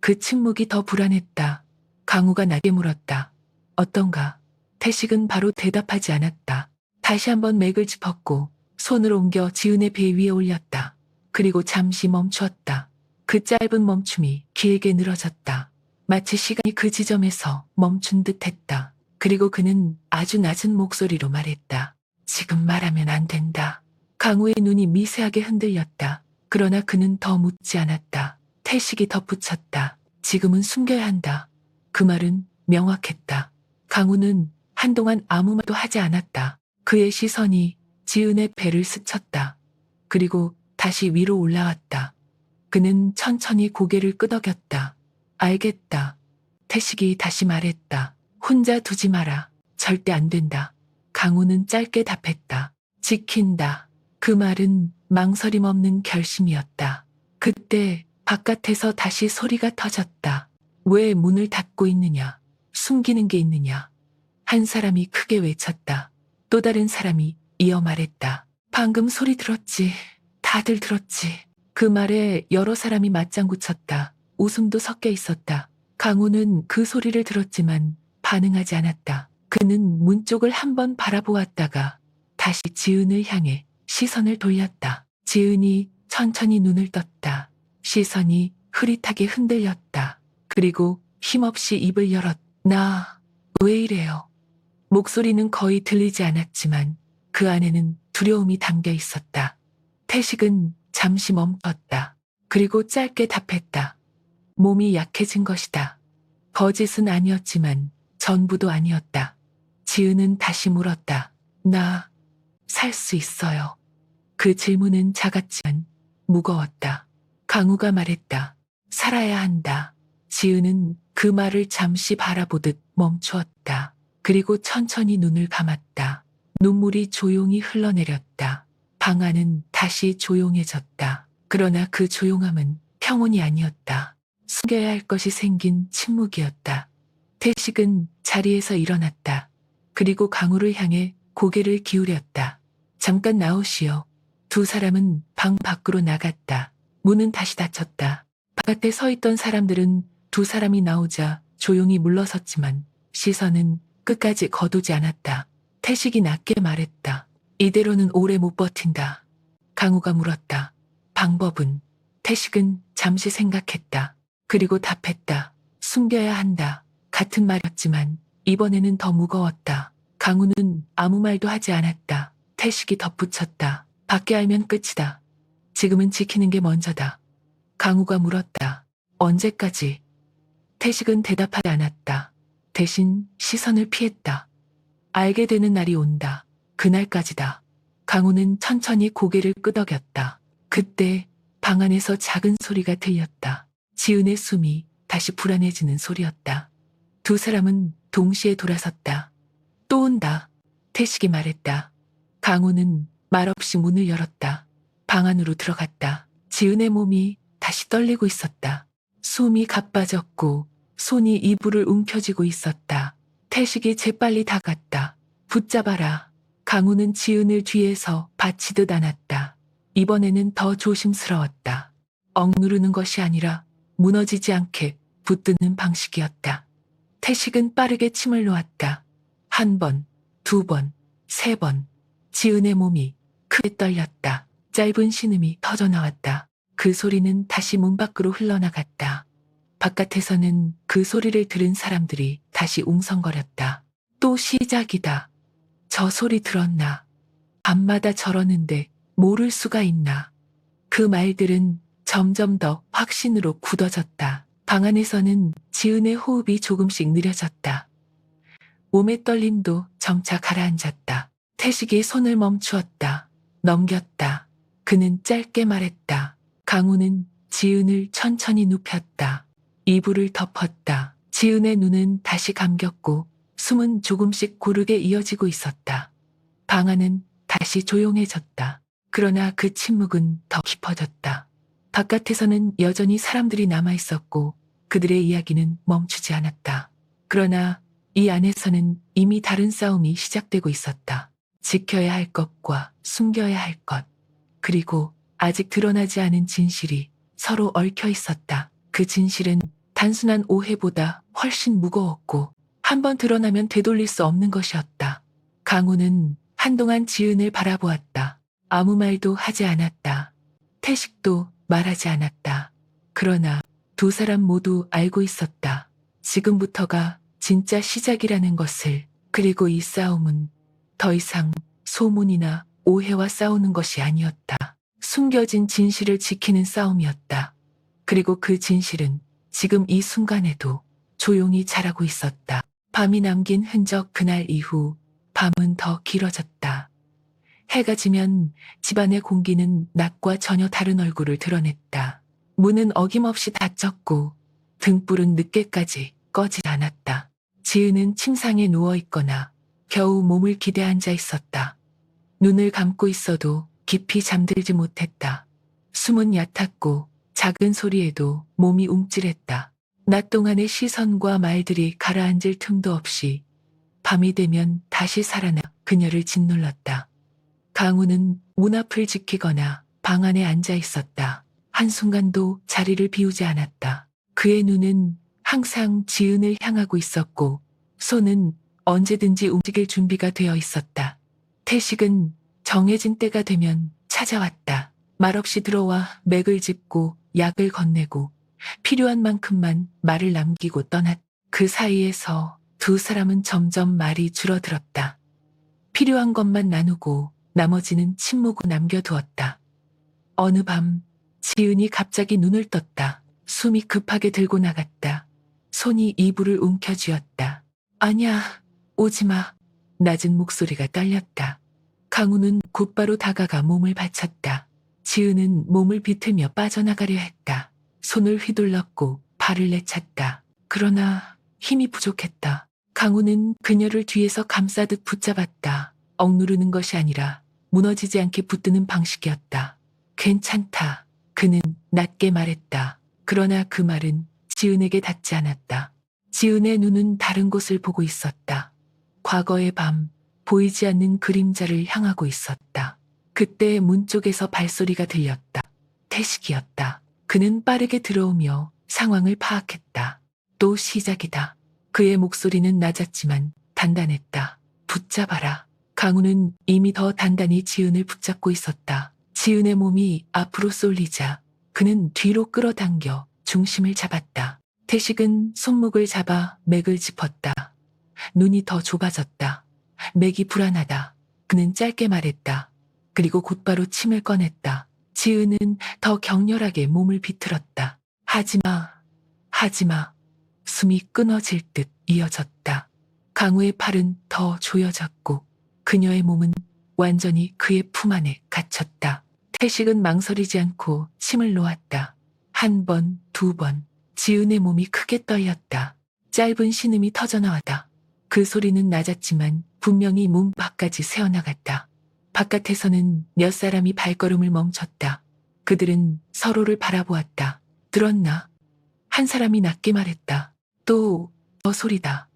그 침묵이 더 불안했다. 강우가 낮게 물었다. 어떤가? 태식은 바로 대답하지 않았다. 다시 한번 맥을 짚었고 손을 옮겨 지은의 배 위에 올렸다. 그리고 잠시 멈추었다. 그 짧은 멈춤이 길게 늘어졌다. 마치 시간이 그 지점에서 멈춘 듯 했다. 그리고 그는 아주 낮은 목소리로 말했다. 지금 말하면 안 된다. 강우의 눈이 미세하게 흔들렸다. 그러나 그는 더 묻지 않았다. 태식이 덧붙였다. 지금은 숨겨야 한다. 그 말은 명확했다. 강우는 한동안 아무 말도 하지 않았다. 그의 시선이 지은의 배를 스쳤다. 그리고 다시 위로 올라왔다. 그는 천천히 고개를 끄덕였다. 알겠다. 태식이 다시 말했다. 혼자 두지 마라. 절대 안 된다. 강우는 짧게 답했다. 지킨다. 그 말은 망설임 없는 결심이었다. 그때 바깥에서 다시 소리가 터졌다. 왜 문을 닫고 있느냐? 숨기는 게 있느냐? 한 사람이 크게 외쳤다. 또 다른 사람이 이어 말했다. 방금 소리 들었지? 다들 들었지? 그 말에 여러 사람이 맞장구 쳤다. 웃음도 섞여 있었다. 강호는 그 소리를 들었지만 반응하지 않았다. 그는 문 쪽을 한번 바라보았다가 다시 지은을 향해 시선을 돌렸다. 지은이 천천히 눈을 떴다. 시선이 흐릿하게 흔들렸다. 그리고 힘없이 입을 열었다. 나 왜 이래요? 목소리는 거의 들리지 않았지만 그 안에는 두려움이 담겨 있었다. 태식은 잠시 멈췄다. 그리고 짧게 답했다. 몸이 약해진 것이다. 거짓은 아니었지만 전부도 아니었다. 지은은 다시 물었다. 나 살 수 있어요. 그 질문은 작았지만 무거웠다. 강우가 말했다. 살아야 한다. 지은은 그 말을 잠시 바라보듯 멈추었다. 그리고 천천히 눈을 감았다. 눈물이 조용히 흘러내렸다. 방 안은 다시 조용해졌다. 그러나 그 조용함은 평온이 아니었다. 숨겨야 할 것이 생긴 침묵이었다. 태식은 자리에서 일어났다. 그리고 강우를 향해 고개를 기울였다. 잠깐 나오시오. 두 사람은 방 밖으로 나갔다. 문은 다시 닫혔다. 바깥에 서 있던 사람들은 두 사람이 나오자 조용히 물러섰지만 시선은 끝까지 거두지 않았다. 태식이 낮게 말했다. 이대로는 오래 못 버틴다. 강우가 물었다. 방법은? 태식은 잠시 생각했다. 그리고 답했다. 숨겨야 한다. 같은 말이었지만 이번에는 더 무거웠다. 강우는 아무 말도 하지 않았다. 태식이 덧붙였다. 밖에 알면 끝이다. 지금은 지키는 게 먼저다. 강우가 물었다. 언제까지? 태식은 대답하지 않았다. 대신 시선을 피했다. 알게 되는 날이 온다. 그날까지다. 강우는 천천히 고개를 끄덕였다. 그때 방 안에서 작은 소리가 들렸다. 지은의 숨이 다시 불안해지는 소리였다. 두 사람은 동시에 돌아섰다. 또 온다. 태식이 말했다. 강우는 말없이 문을 열었다. 방 안으로 들어갔다. 지은의 몸이 다시 떨리고 있었다. 숨이 가빠졌고 손이 이불을 움켜쥐고 있었다. 태식이 재빨리 다갔다. 붙잡아라. 강우는 지은을 뒤에서 받치듯 안았다. 이번에는 더 조심스러웠다. 억누르는 것이 아니라 무너지지 않게 붙드는 방식이었다. 태식은 빠르게 침을 놓았다. 한 번, 두 번, 세 번. 지은의 몸이 크게 떨렸다. 짧은 신음이 터져나왔다. 그 소리는 다시 문 밖으로 흘러나갔다. 바깥에서는 그 소리를 들은 사람들이 다시 웅성거렸다. 또 시작이다. 저 소리 들었나? 밤마다 저러는데 모를 수가 있나? 그 말들은 점점 더 확신으로 굳어졌다. 방 안에서는 지은의 호흡이 조금씩 느려졌다. 몸의 떨림도 점차 가라앉았다. 태식이 손을 멈추었다. 넘겼다. 그는 짧게 말했다. 강우는 지은을 천천히 눕혔다. 이불을 덮었다. 지은의 눈은 다시 감겼고 숨은 조금씩 고르게 이어지고 있었다. 방 안은 다시 조용해졌다. 그러나 그 침묵은 더 깊어졌다. 바깥에서는 여전히 사람들이 남아있었고 그들의 이야기는 멈추지 않았다. 그러나 이 안에서는 이미 다른 싸움이 시작되고 있었다. 지켜야 할 것과 숨겨야 할 것, 그리고 아직 드러나지 않은 진실이 서로 얽혀 있었다. 그 진실은 단순한 오해보다 훨씬 무거웠고 한번 드러나면 되돌릴 수 없는 것이었다. 강우는 한동안 지은을 바라보았다. 아무 말도 하지 않았다. 태식도 말하지 않았다. 그러나 두 사람 모두 알고 있었다. 지금부터가 진짜 시작이라는 것을. 그리고 이 싸움은 더 이상 소문이나 오해와 싸우는 것이 아니었다. 숨겨진 진실을 지키는 싸움이었다. 그리고 그 진실은 지금 이 순간에도 조용히 자라고 있었다. 밤이 남긴 흔적. 그날 이후 밤은 더 길어졌다. 해가 지면 집안의 공기는 낮과 전혀 다른 얼굴을 드러냈다. 문은 어김없이 닫혔고 등불은 늦게까지 꺼지지 않았다. 지은은 침상에 누워있거나 겨우 몸을 기대 앉아 있었다. 눈을 감고 있어도 깊이 잠들지 못했다. 숨은 얕았고 작은 소리에도 몸이 움찔했다. 낮 동안의 시선과 말들이 가라앉을 틈도 없이 밤이 되면 다시 살아나 그녀를 짓눌렀다. 강우는 문 앞을 지키거나 방 안에 앉아 있었다. 한순간도 자리를 비우지 않았다. 그의 눈은 항상 지은을 향하고 있었고 손은 언제든지 움직일 준비가 되어 있었다. 태식은 정해진 때가 되면 찾아왔다. 말없이 들어와 맥을 짚고 약을 건네고 필요한 만큼만 말을 남기고 떠났다. 그 사이에서 두 사람은 점점 말이 줄어들었다. 필요한 것만 나누고 나머지는 침묵으로 남겨두었다. 어느 밤 지은이 갑자기 눈을 떴다. 숨이 급하게 들고 나갔다. 손이 이불을 움켜쥐었다. 아냐, 오지마. 낮은 목소리가 떨렸다. 강우는 곧바로 다가가 몸을 받쳤다. 지은은 몸을 비틀며 빠져나가려 했다. 손을 휘둘렀고 발을 내찼다. 그러나 힘이 부족했다. 강우는 그녀를 뒤에서 감싸듯 붙잡았다. 억누르는 것이 아니라 무너지지 않게 붙드는 방식이었다. 괜찮다. 그는 낮게 말했다. 그러나 그 말은 지은에게 닿지 않았다. 지은의 눈은 다른 곳을 보고 있었다. 과거의 밤, 보이지 않는 그림자를 향하고 있었다. 그때 문 쪽에서 발소리가 들렸다. 태식이었다. 그는 빠르게 들어오며 상황을 파악했다. 또 시작이다. 그의 목소리는 낮았지만 단단했다. 붙잡아라. 강우는 이미 더 단단히 지은을 붙잡고 있었다. 지은의 몸이 앞으로 쏠리자 그는 뒤로 끌어당겨 중심을 잡았다. 태식은 손목을 잡아 맥을 짚었다. 눈이 더 좁아졌다. 맥이 불안하다. 그는 짧게 말했다. 그리고 곧바로 침을 꺼냈다. 지은은 더 격렬하게 몸을 비틀었다. 하지마, 하지마. 숨이 끊어질 듯 이어졌다. 강우의 팔은 더 조여졌고 그녀의 몸은 완전히 그의 품 안에 갇혔다. 태식은 망설이지 않고 침을 놓았다. 한 번, 두 번. 지은의 몸이 크게 떨렸다. 짧은 신음이 터져나왔다. 그 소리는 낮았지만 분명히 문 밖까지 새어나갔다. 바깥에서는 몇 사람이 발걸음을 멈췄다. 그들은 서로를 바라보았다. 들었나? 한 사람이 낮게 말했다. 또 저 소리다.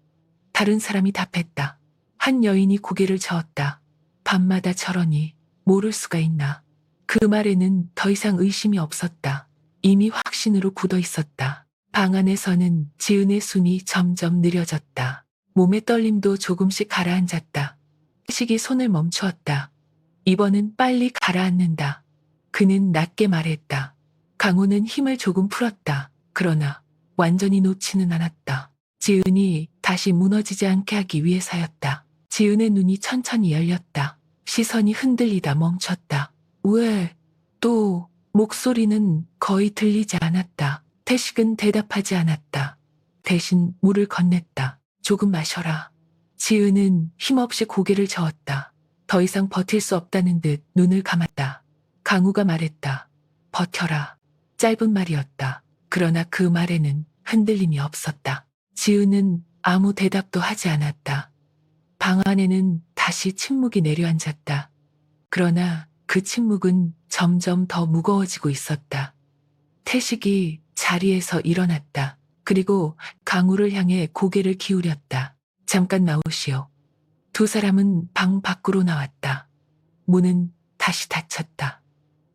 다른 사람이 답했다. 한 여인이 고개를 저었다. 밤마다 저러니 모를 수가 있나. 그 말에는 더 이상 의심이 없었다. 이미 확신으로 굳어 있었다. 방 안에서는 지은의 숨이 점점 느려졌다. 몸의 떨림도 조금씩 가라앉았다. 태식이 손을 멈추었다. 이번은 빨리 가라앉는다. 그는 낮게 말했다. 강우는 힘을 조금 풀었다. 그러나 완전히 놓지는 않았다. 지은이 다시 무너지지 않게 하기 위해서였다. 지은의 눈이 천천히 열렸다. 시선이 흔들리다 멈췄다. 왜? 또 목소리는 거의 들리지 않았다. 태식은 대답하지 않았다. 대신 물을 건넸다. 조금 마셔라. 지은은 힘없이 고개를 저었다. 더 이상 버틸 수 없다는 듯 눈을 감았다. 강우가 말했다. 버텨라. 짧은 말이었다. 그러나 그 말에는 흔들림이 없었다. 지은은 아무 대답도 하지 않았다. 방 안에는 다시 침묵이 내려앉았다. 그러나 그 침묵은 점점 더 무거워지고 있었다. 태식이 자리에서 일어났다. 그리고 강우를 향해 고개를 기울였다. 잠깐 나오시오. 두 사람은 방 밖으로 나왔다. 문은 다시 닫혔다.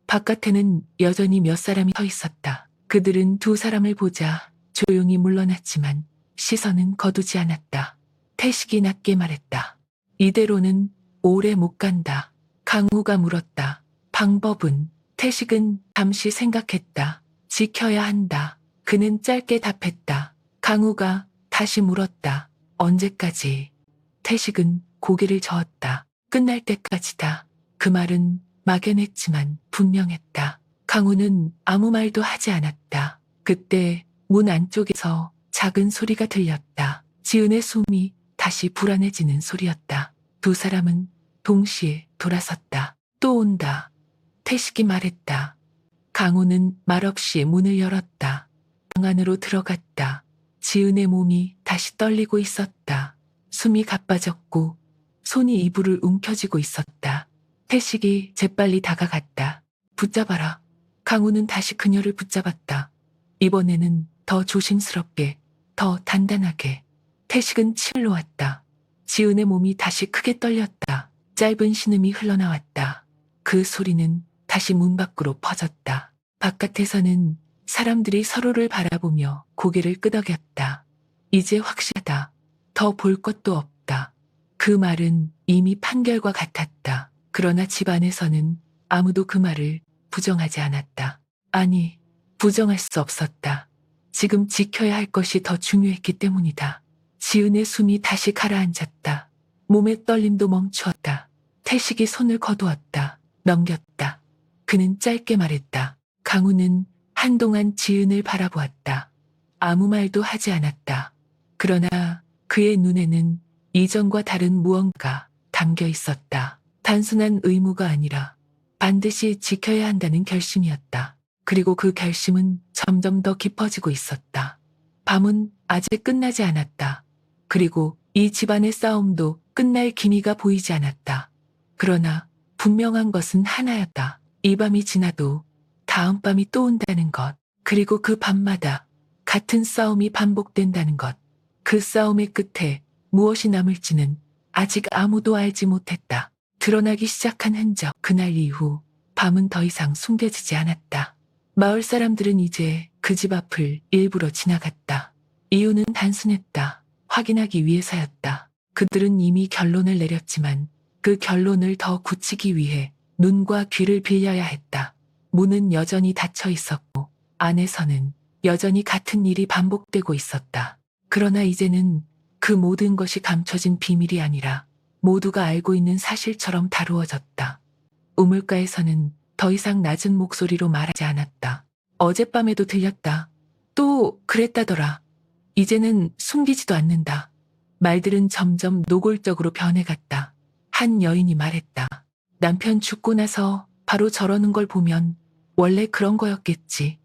바깥에는 여전히 몇 사람이 서 있었다. 그들은 두 사람을 보자 조용히 물러났지만 시선은 거두지 않았다. 태식이 낮게 말했다. 이대로는 오래 못 간다. 강우가 물었다. 방법은? 태식은 잠시 생각했다. 지켜야 한다. 그는 짧게 답했다. 강우가 다시 물었다. 언제까지? 태식은 고개를 저었다. 끝날 때까지다. 그 말은 막연했지만 분명했다. 강우는 아무 말도 하지 않았다. 그때 문 안쪽에서 작은 소리가 들렸다. 지은의 숨이 다시 불안해지는 소리였다. 두 사람은 동시에 돌아섰다. 또 온다. 태식이 말했다. 강우는 말없이 문을 열었다. 방 안으로 들어갔다. 지은의 몸이 다시 떨리고 있었다. 숨이 가빠졌고 손이 이불을 움켜쥐고 있었다. 태식이 재빨리 다가갔다. 붙잡아라. 강우는 다시 그녀를 붙잡았다. 이번에는 더 조심스럽게, 더 단단하게. 태식은 침을 놓았다. 지은의 몸이 다시 크게 떨렸다. 짧은 신음이 흘러나왔다. 그 소리는 다시 문 밖으로 퍼졌다. 바깥에서는 사람들이 서로를 바라보며 고개를 끄덕였다. 이제 확실하다. 더 볼 것도 없다. 그 말은 이미 판결과 같았다. 그러나 집 안에서는 아무도 그 말을 부정하지 않았다. 아니, 부정할 수 없었다. 지금 지켜야 할 것이 더 중요했기 때문이다. 지은의 숨이 다시 가라앉았다. 몸의 떨림도 멈추었다. 태식이 손을 거두었다. 넘겼다. 그는 짧게 말했다. 강우는 한동안 지은을 바라보았다. 아무 말도 하지 않았다. 그러나 그의 눈에는 이전과 다른 무언가 담겨 있었다. 단순한 의무가 아니라 반드시 지켜야 한다는 결심이었다. 그리고 그 결심은 점점 더 깊어지고 있었다. 밤은 아직 끝나지 않았다. 그리고 이 집안의 싸움도 끝날 기미가 보이지 않았다. 그러나 분명한 것은 하나였다. 이 밤이 지나도 다음 밤이 또 온다는 것. 그리고 그 밤마다 같은 싸움이 반복된다는 것. 그 싸움의 끝에 무엇이 남을지는 아직 아무도 알지 못했다. 드러나기 시작한 흔적. 그날 이후 밤은 더 이상 숨겨지지 않았다. 마을 사람들은 이제 그 집 앞을 일부러 지나갔다. 이유는 단순했다. 확인하기 위해서였다. 그들은 이미 결론을 내렸지만 그 결론을 더 굳히기 위해 눈과 귀를 빌려야 했다. 문은 여전히 닫혀 있었고 안에서는 여전히 같은 일이 반복되고 있었다. 그러나 이제는 그 모든 것이 감춰진 비밀이 아니라 모두가 알고 있는 사실처럼 다루어졌다. 우물가에서는 더 이상 낮은 목소리로 말하지 않았다. 어젯밤에도 들렸다. 또 그랬다더라. 이제는 숨기지도 않는다. 말들은 점점 노골적으로 변해갔다. 한 여인이 말했다. 남편 죽고 나서 바로 저러는 걸 보면 원래 그런 거였겠지.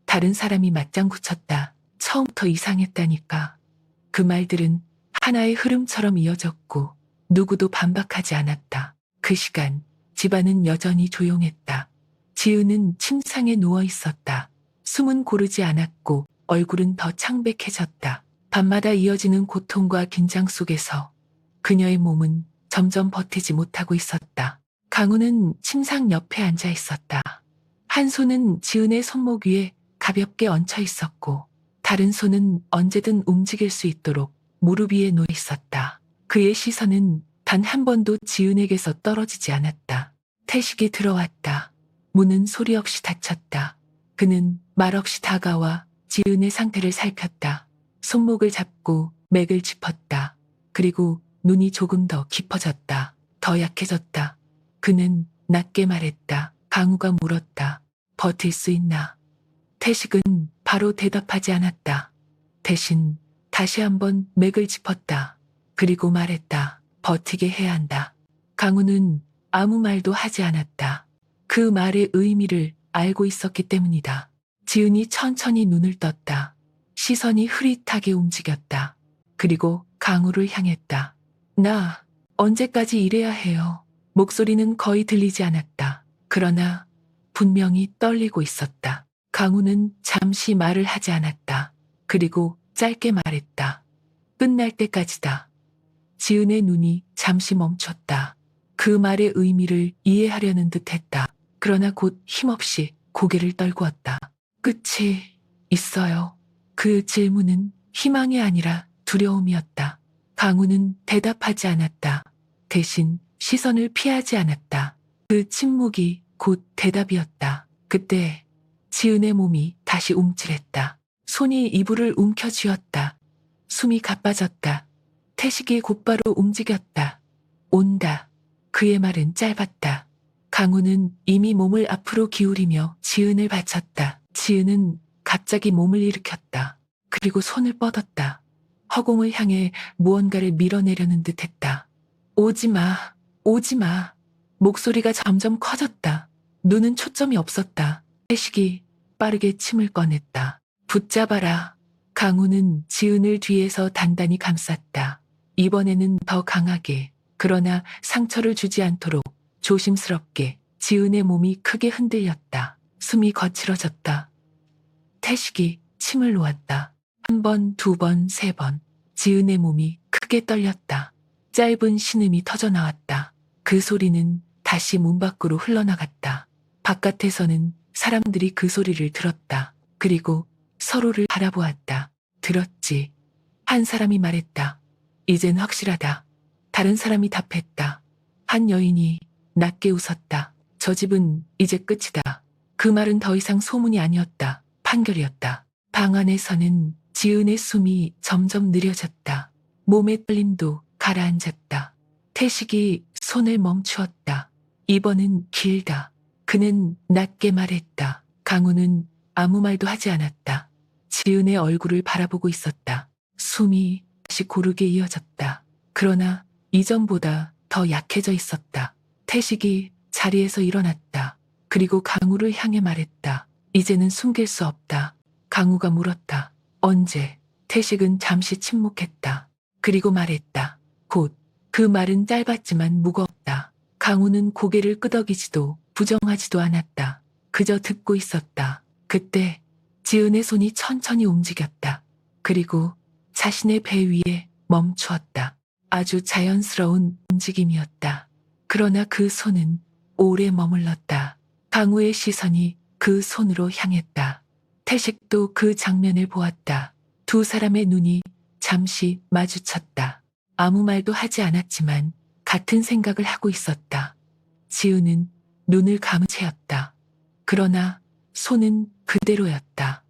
다른 사람이 맞장구 쳤다. 처음부터 이상했다니까. 그 말들은 하나의 흐름처럼 이어졌고 누구도 반박하지 않았다. 그 시간 집안은 여전히 조용했다. 지은은 침상에 누워 있었다. 숨은 고르지 않았고 얼굴은 더 창백해졌다. 밤마다 이어지는 고통과 긴장 속에서 그녀의 몸은 점점 버티지 못하고 있었다. 강우는 침상 옆에 앉아 있었다. 한 손은 지은의 손목 위에 가볍게 얹혀 있었고 다른 손은 언제든 움직일 수 있도록 무릎 위에 놓여 있었다. 그의 시선은 단 한 번도 지은에게서 떨어지지 않았다. 태식이 들어왔다. 문은 소리 없이 닫혔다. 그는 말 없이 다가와 지은의 상태를 살폈다. 손목을 잡고 맥을 짚었다. 그리고 눈이 조금 더 깊어졌다. 더 약해졌다. 그는 낮게 말했다. 강우가 물었다. 버틸 수 있나? 태식은 바로 대답하지 않았다. 대신 다시 한번 맥을 짚었다. 그리고 말했다. 버티게 해야 한다. 강우는 아무 말도 하지 않았다. 그 말의 의미를 알고 있었기 때문이다. 지은이 천천히 눈을 떴다. 시선이 흐릿하게 움직였다. 그리고 강우를 향했다. 나 언제까지 이래야 해요? 목소리는 거의 들리지 않았다. 그러나 분명히 떨리고 있었다. 강우는 잠시 말을 하지 않았다. 그리고 짧게 말했다. 끝날 때까지다. 지은의 눈이 잠시 멈췄다. 그 말의 의미를 이해하려는 듯 했다. 그러나 곧 힘없이 고개를 떨구었다. 끝이 있어요. 그 질문은 희망이 아니라 두려움이었다. 강우는 대답하지 않았다. 대신 시선을 피하지 않았다. 그 침묵이 곧 대답이었다. 그때 지은의 몸이 다시 움찔했다. 손이 이불을 움켜쥐었다. 숨이 가빠졌다. 태식이 곧바로 움직였다. 온다. 그의 말은 짧았다. 강우는 이미 몸을 앞으로 기울이며 지은을 받쳤다. 지은은 갑자기 몸을 일으켰다. 그리고 손을 뻗었다. 허공을 향해 무언가를 밀어내려는 듯 했다. 오지 마, 오지 마. 목소리가 점점 커졌다. 눈은 초점이 없었다. 태식이 빠르게 침을 꺼냈다. 붙잡아라. 강우는 지은을 뒤에서 단단히 감쌌다. 이번에는 더 강하게, 그러나 상처를 주지 않도록 조심스럽게. 지은의 몸이 크게 흔들렸다. 숨이 거칠어졌다. 태식이 침을 놓았다. 한 번, 두 번, 세 번. 지은의 몸이 크게 떨렸다. 짧은 신음이 터져 나왔다. 그 소리는 다시 문 밖으로 흘러나갔다. 바깥에서는 사람들이 그 소리를 들었다. 그리고 서로를 바라보았다. 들었지? 한 사람이 말했다. 이젠 확실하다. 다른 사람이 답했다. 한 여인이 낮게 웃었다. 저 집은 이제 끝이다. 그 말은 더 이상 소문이 아니었다. 판결이었다. 방 안에서는 지은의 숨이 점점 느려졌다. 몸의 떨림도 가라앉았다. 태식이 손을 멈추었다. 입원은 길다. 그는 낮게 말했다. 강우는 아무 말도 하지 않았다. 지은의 얼굴을 바라보고 있었다. 숨이 다시 고르게 이어졌다. 그러나 이전보다 더 약해져 있었다. 태식이 자리에서 일어났다. 그리고 강우를 향해 말했다. 이제는 숨길 수 없다. 강우가 물었다. 언제? 태식은 잠시 침묵했다. 그리고 말했다. 곧. 그 말은 짧았지만 무거웠다. 강우는 고개를 끄덕이지도 부정하지도 않았다. 그저 듣고 있었다. 그때 지은의 손이 천천히 움직였다. 그리고 자신의 배 위에 멈추었다. 아주 자연스러운 움직임이었다. 그러나 그 손은 오래 머물렀다. 강우의 시선이 그 손으로 향했다. 태식도 그 장면을 보았다. 두 사람의 눈이 잠시 마주쳤다. 아무 말도 하지 않았지만 같은 생각을 하고 있었다. 지은은 눈을 감은 채였다. 그러나 손은 그대로였다.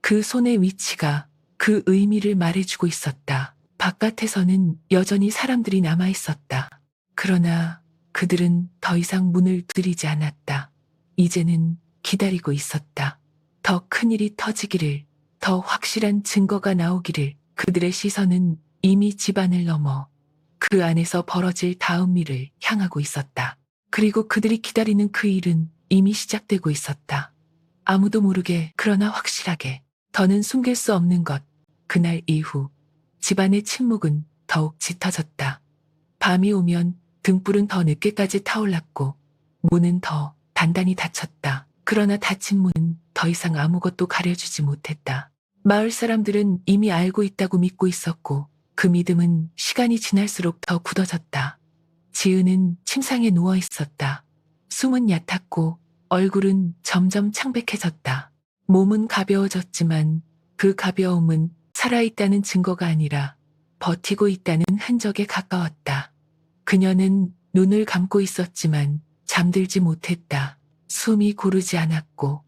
그 손의 위치가 그 의미를 말해주고 있었다. 바깥에서는 여전히 사람들이 남아 있었다. 그러나 그들은 더 이상 문을 두드리지 않았다. 이제는 기다리고 있었다. 더 큰 일이 터지기를, 더 확실한 증거가 나오기를. 그들의 시선은 이미 집안을 넘어 그 안에서 벌어질 다음 일을 향하고 있었다. 그리고 그들이 기다리는 그 일은 이미 시작되고 있었다. 아무도 모르게 그러나 확실하게 더는 숨길 수 없는 것. 그날 이후 집안의 침묵은 더욱 짙어졌다. 밤이 오면 등불은 더 늦게까지 타올랐고 문은 더 단단히 닫혔다. 그러나 닫힌 문은 더 이상 아무것도 가려주지 못했다. 마을 사람들은 이미 알고 있다고 믿고 있었고 그 믿음은 시간이 지날수록 더 굳어졌다. 지은은 침상에 누워 있었다. 숨은 얕았고 얼굴은 점점 창백해졌다. 몸은 가벼워졌지만 그 가벼움은 살아있다는 증거가 아니라 버티고 있다는 흔적에 가까웠다. 그녀는 눈을 감고 있었지만 잠들지 못했다. 숨이 고르지 않았고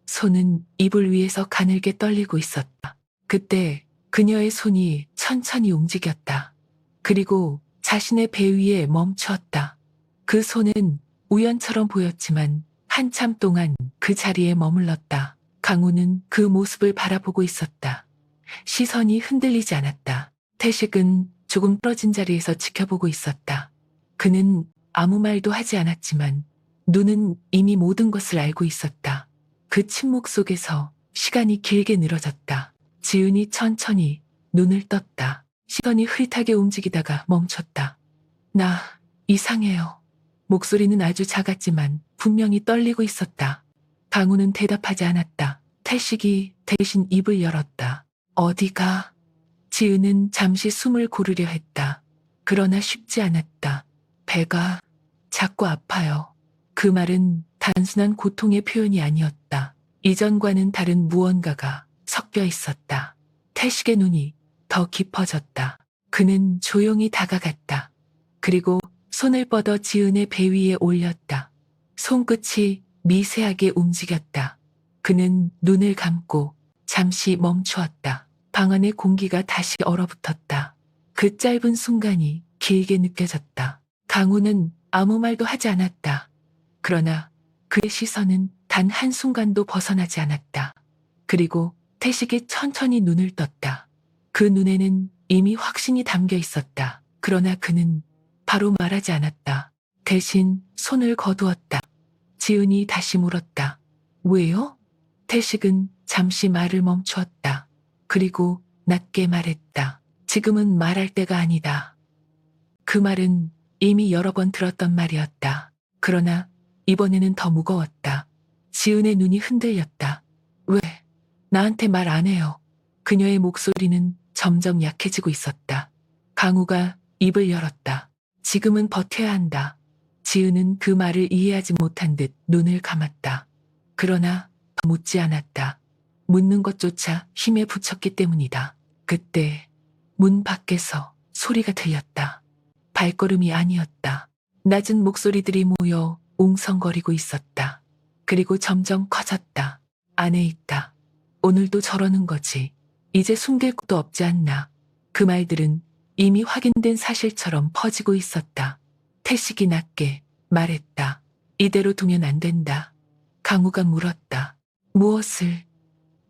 손은 이불 위에서 가늘게 떨리고 있었다. 그때 그녀의 손이 천천히 움직였다. 그리고 자신의 배 위에 멈추었다. 그 손은 우연처럼 보였지만 한참 동안 그 자리에 머물렀다. 강우는 그 모습을 바라보고 있었다. 시선이 흔들리지 않았다. 태식은 조금 떨어진 자리에서 지켜보고 있었다. 그는 아무 말도 하지 않았지만 눈은 이미 모든 것을 알고 있었다. 그 침묵 속에서 시간이 길게 늘어졌다. 지은이 천천히 눈을 떴다. 시선이 흐릿하게 움직이다가 멈췄다. 나 이상해요. 목소리는 아주 작았지만 분명히 떨리고 있었다. 강우는 대답하지 않았다. 태식이 대신 입을 열었다. 어디가? 지은은 잠시 숨을 고르려 했다. 그러나 쉽지 않았다. 배가 자꾸 아파요. 그 말은 단순한 고통의 표현이 아니었다. 이전과는 다른 무언가가 섞여 있었다. 태식의 눈이 더 깊어졌다. 그는 조용히 다가갔다. 그리고 손을 뻗어 지은의 배 위에 올렸다. 손끝이 미세하게 움직였다. 그는 눈을 감고 잠시 멈추었다. 방 안의 공기가 다시 얼어붙었다. 그 짧은 순간이 길게 느껴졌다. 강우는 아무 말도 하지 않았다. 그러나 그의 시선은 단 한순간도 벗어나지 않았다. 그리고 태식이 천천히 눈을 떴다. 그 눈에는 이미 확신이 담겨 있었다. 그러나 그는 바로 말하지 않았다. 대신 손을 거두었다. 지은이 다시 물었다. 왜요? 태식은 잠시 말을 멈추었다. 그리고 낮게 말했다. 지금은 말할 때가 아니다. 그 말은 이미 여러 번 들었던 말이었다. 그러나 이번에는 더 무거웠다. 지은의 눈이 흔들렸다. 왜? 나한테 말 안 해요. 그녀의 목소리는 점점 약해지고 있었다. 강우가 입을 열었다. 지금은 버텨야 한다. 지은은 그 말을 이해하지 못한 듯 눈을 감았다. 그러나 더 묻지 않았다. 묻는 것조차 힘에 부쳤기 때문이다. 그때 문 밖에서 소리가 들렸다. 발걸음이 아니었다. 낮은 목소리들이 모여 웅성거리고 있었다. 그리고 점점 커졌다. 안에 있다. 오늘도 저러는 거지. 이제 숨길 곳도 없지 않나. 그 말들은 이미 확인된 사실처럼 퍼지고 있었다. 태식이 낮게 말했다. 이대로 두면 안 된다. 강우가 물었다. 무엇을?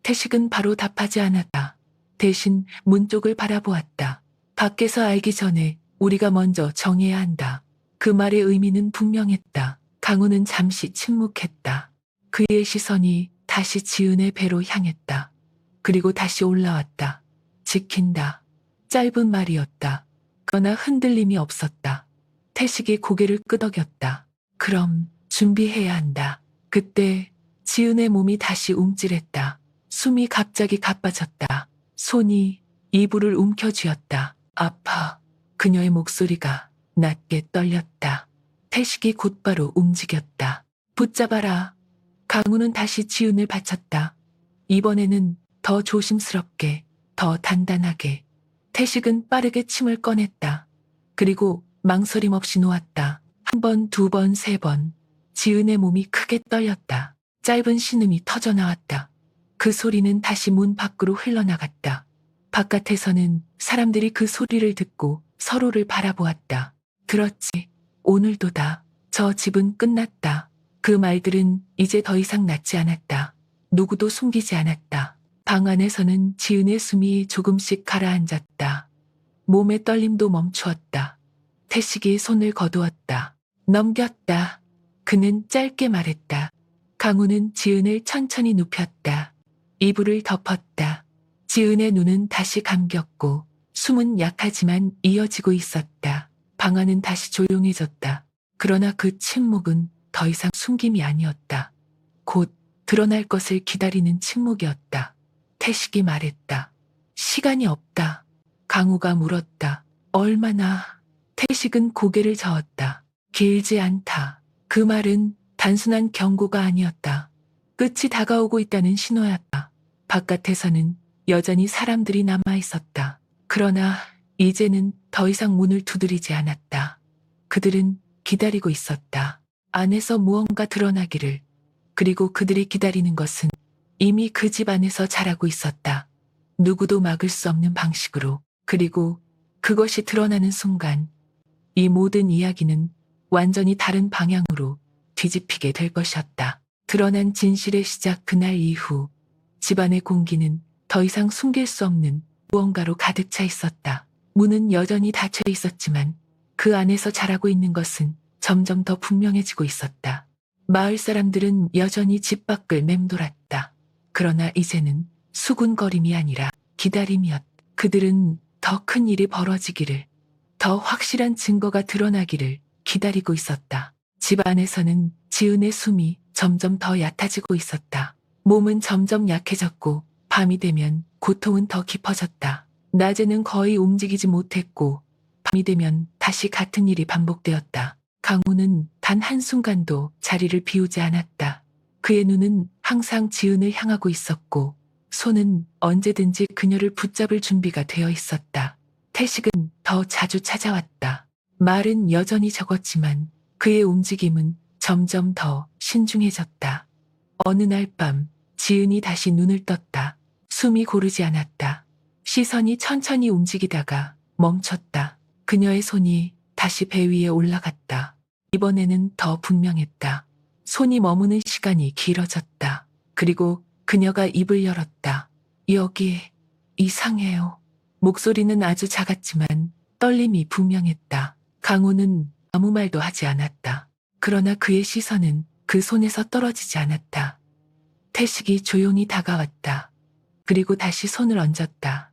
태식은 바로 답하지 않았다. 대신 문 쪽을 바라보았다. 밖에서 알기 전에 우리가 먼저 정해야 한다. 그 말의 의미는 분명했다. 강우는 잠시 침묵했다. 그의 시선이 다시 지은의 배로 향했다. 그리고 다시 올라왔다. 지킨다. 짧은 말이었다. 그러나 흔들림이 없었다. 태식이 고개를 끄덕였다. 그럼 준비해야 한다. 그때 지은의 몸이 다시 움찔했다. 숨이 갑자기 가빠졌다. 손이 이불을 움켜쥐었다. 아파. 그녀의 목소리가 낮게 떨렸다. 태식이 곧바로 움직였다. 붙잡아라. 강우는 다시 지은을 받쳤다. 이번에는 더 조심스럽게, 더 단단하게. 태식은 빠르게 침을 꺼냈다. 그리고 망설임 없이 놓았다. 한 번, 두 번, 세 번. 지은의 몸이 크게 떨렸다. 짧은 신음이 터져나왔다. 그 소리는 다시 문 밖으로 흘러나갔다. 바깥에서는 사람들이 그 소리를 듣고 서로를 바라보았다. 그렇지. 오늘도다. 저 집은 끝났다. 그 말들은 이제 더 이상 낫지 않았다. 누구도 숨기지 않았다. 방 안에서는 지은의 숨이 조금씩 가라앉았다. 몸의 떨림도 멈추었다. 태식이 손을 거두었다. 넘겼다. 그는 짧게 말했다. 강우는 지은을 천천히 눕혔다. 이불을 덮었다. 지은의 눈은 다시 감겼고 숨은 약하지만 이어지고 있었다. 방 안은 다시 조용해졌다. 그러나 그 침묵은 더 이상 숨김이 아니었다. 곧 드러날 것을 기다리는 침묵이었다. 태식이 말했다. 시간이 없다. 강우가 물었다. 얼마나? 태식은 고개를 저었다. 길지 않다. 그 말은 단순한 경고가 아니었다. 끝이 다가오고 있다는 신호였다. 바깥에서는 여전히 사람들이 남아 있었다. 그러나 이제는 더 이상 문을 두드리지 않았다. 그들은 기다리고 있었다. 안에서 무언가 드러나기를. 그리고 그들이 기다리는 것은 이미 그 집 안에서 자라고 있었다. 누구도 막을 수 없는 방식으로. 그리고 그것이 드러나는 순간 이 모든 이야기는 완전히 다른 방향으로 뒤집히게 될 것이었다. 드러난 진실의 시작 그날 이후 집안의 공기는 더 이상 숨길 수 없는 무언가로 가득 차 있었다. 문은 여전히 닫혀 있었지만 그 안에서 자라고 있는 것은 점점 더 분명해지고 있었다. 마을 사람들은 여전히 집 밖을 맴돌았다. 그러나 이제는 수군거림이 아니라 기다림이었다. 그들은 더 큰 일이 벌어지기를, 더 확실한 증거가 드러나기를 기다리고 있었다. 집 안에서는 지은의 숨이 점점 더 얕아지고 있었다. 몸은 점점 약해졌고 밤이 되면 고통은 더 깊어졌다. 낮에는 거의 움직이지 못했고 밤이 되면 다시 같은 일이 반복되었다. 강우는 단 한순간도 자리를 비우지 않았다. 그의 눈은 항상 지은을 향하고 있었고 손은 언제든지 그녀를 붙잡을 준비가 되어 있었다. 태식은 더 자주 찾아왔다. 말은 여전히 적었지만 그의 움직임은 점점 더 신중해졌다. 어느 날 밤 지은이 다시 눈을 떴다. 숨이 고르지 않았다. 시선이 천천히 움직이다가 멈췄다. 그녀의 손이 다시 배 위에 올라갔다. 이번에는 더 분명했다. 손이 머무는 시간이 길어졌다. 그리고 그녀가 입을 열었다. 여기 이상해요. 목소리는 아주 작았지만 떨림이 분명했다. 강우는 아무 말도 하지 않았다. 그러나 그의 시선은 그 손에서 떨어지지 않았다. 태식이 조용히 다가왔다. 그리고 다시 손을 얹었다.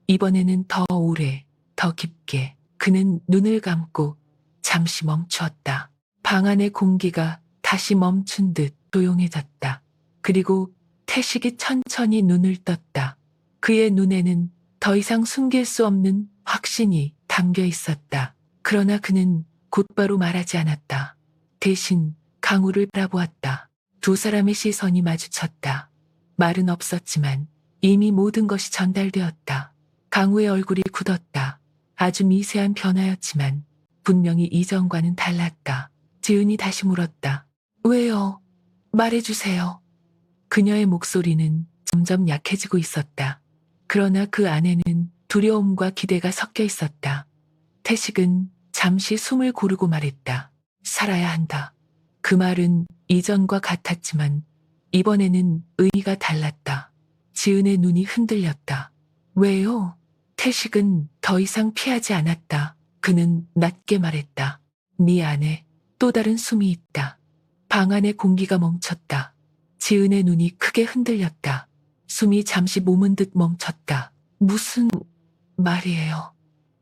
이번에는 더 오래, 더 깊게. 그는 눈을 감고 잠시 멈추었다. 방 안의 공기가 다시 멈춘 듯 조용해졌다. 그리고 태식이 천천히 눈을 떴다. 그의 눈에는 더 이상 숨길 수 없는 확신이 담겨 있었다. 그러나 그는 곧바로 말하지 않았다. 대신 강우를 바라보았다. 두 사람의 시선이 마주쳤다. 말은 없었지만 이미 모든 것이 전달되었다. 강우의 얼굴이 굳었다. 아주 미세한 변화였지만 분명히 이전과는 달랐다. 지은이 다시 물었다. 왜요? 말해주세요. 그녀의 목소리는 점점 약해지고 있었다. 그러나 그 안에는 두려움과 기대가 섞여 있었다. 태식은 잠시 숨을 고르고 말했다. 살아야 한다. 그 말은 이전과 같았지만 이번에는 의미가 달랐다. 지은의 눈이 흔들렸다. 왜요? 태식은 더 이상 피하지 않았다. 그는 낮게 말했다. 네 안에 또 다른 숨이 있다. 방 안의 공기가 멈췄다. 지은의 눈이 크게 흔들렸다. 숨이 잠시 머문 듯 멈췄다. 무슨 말이에요?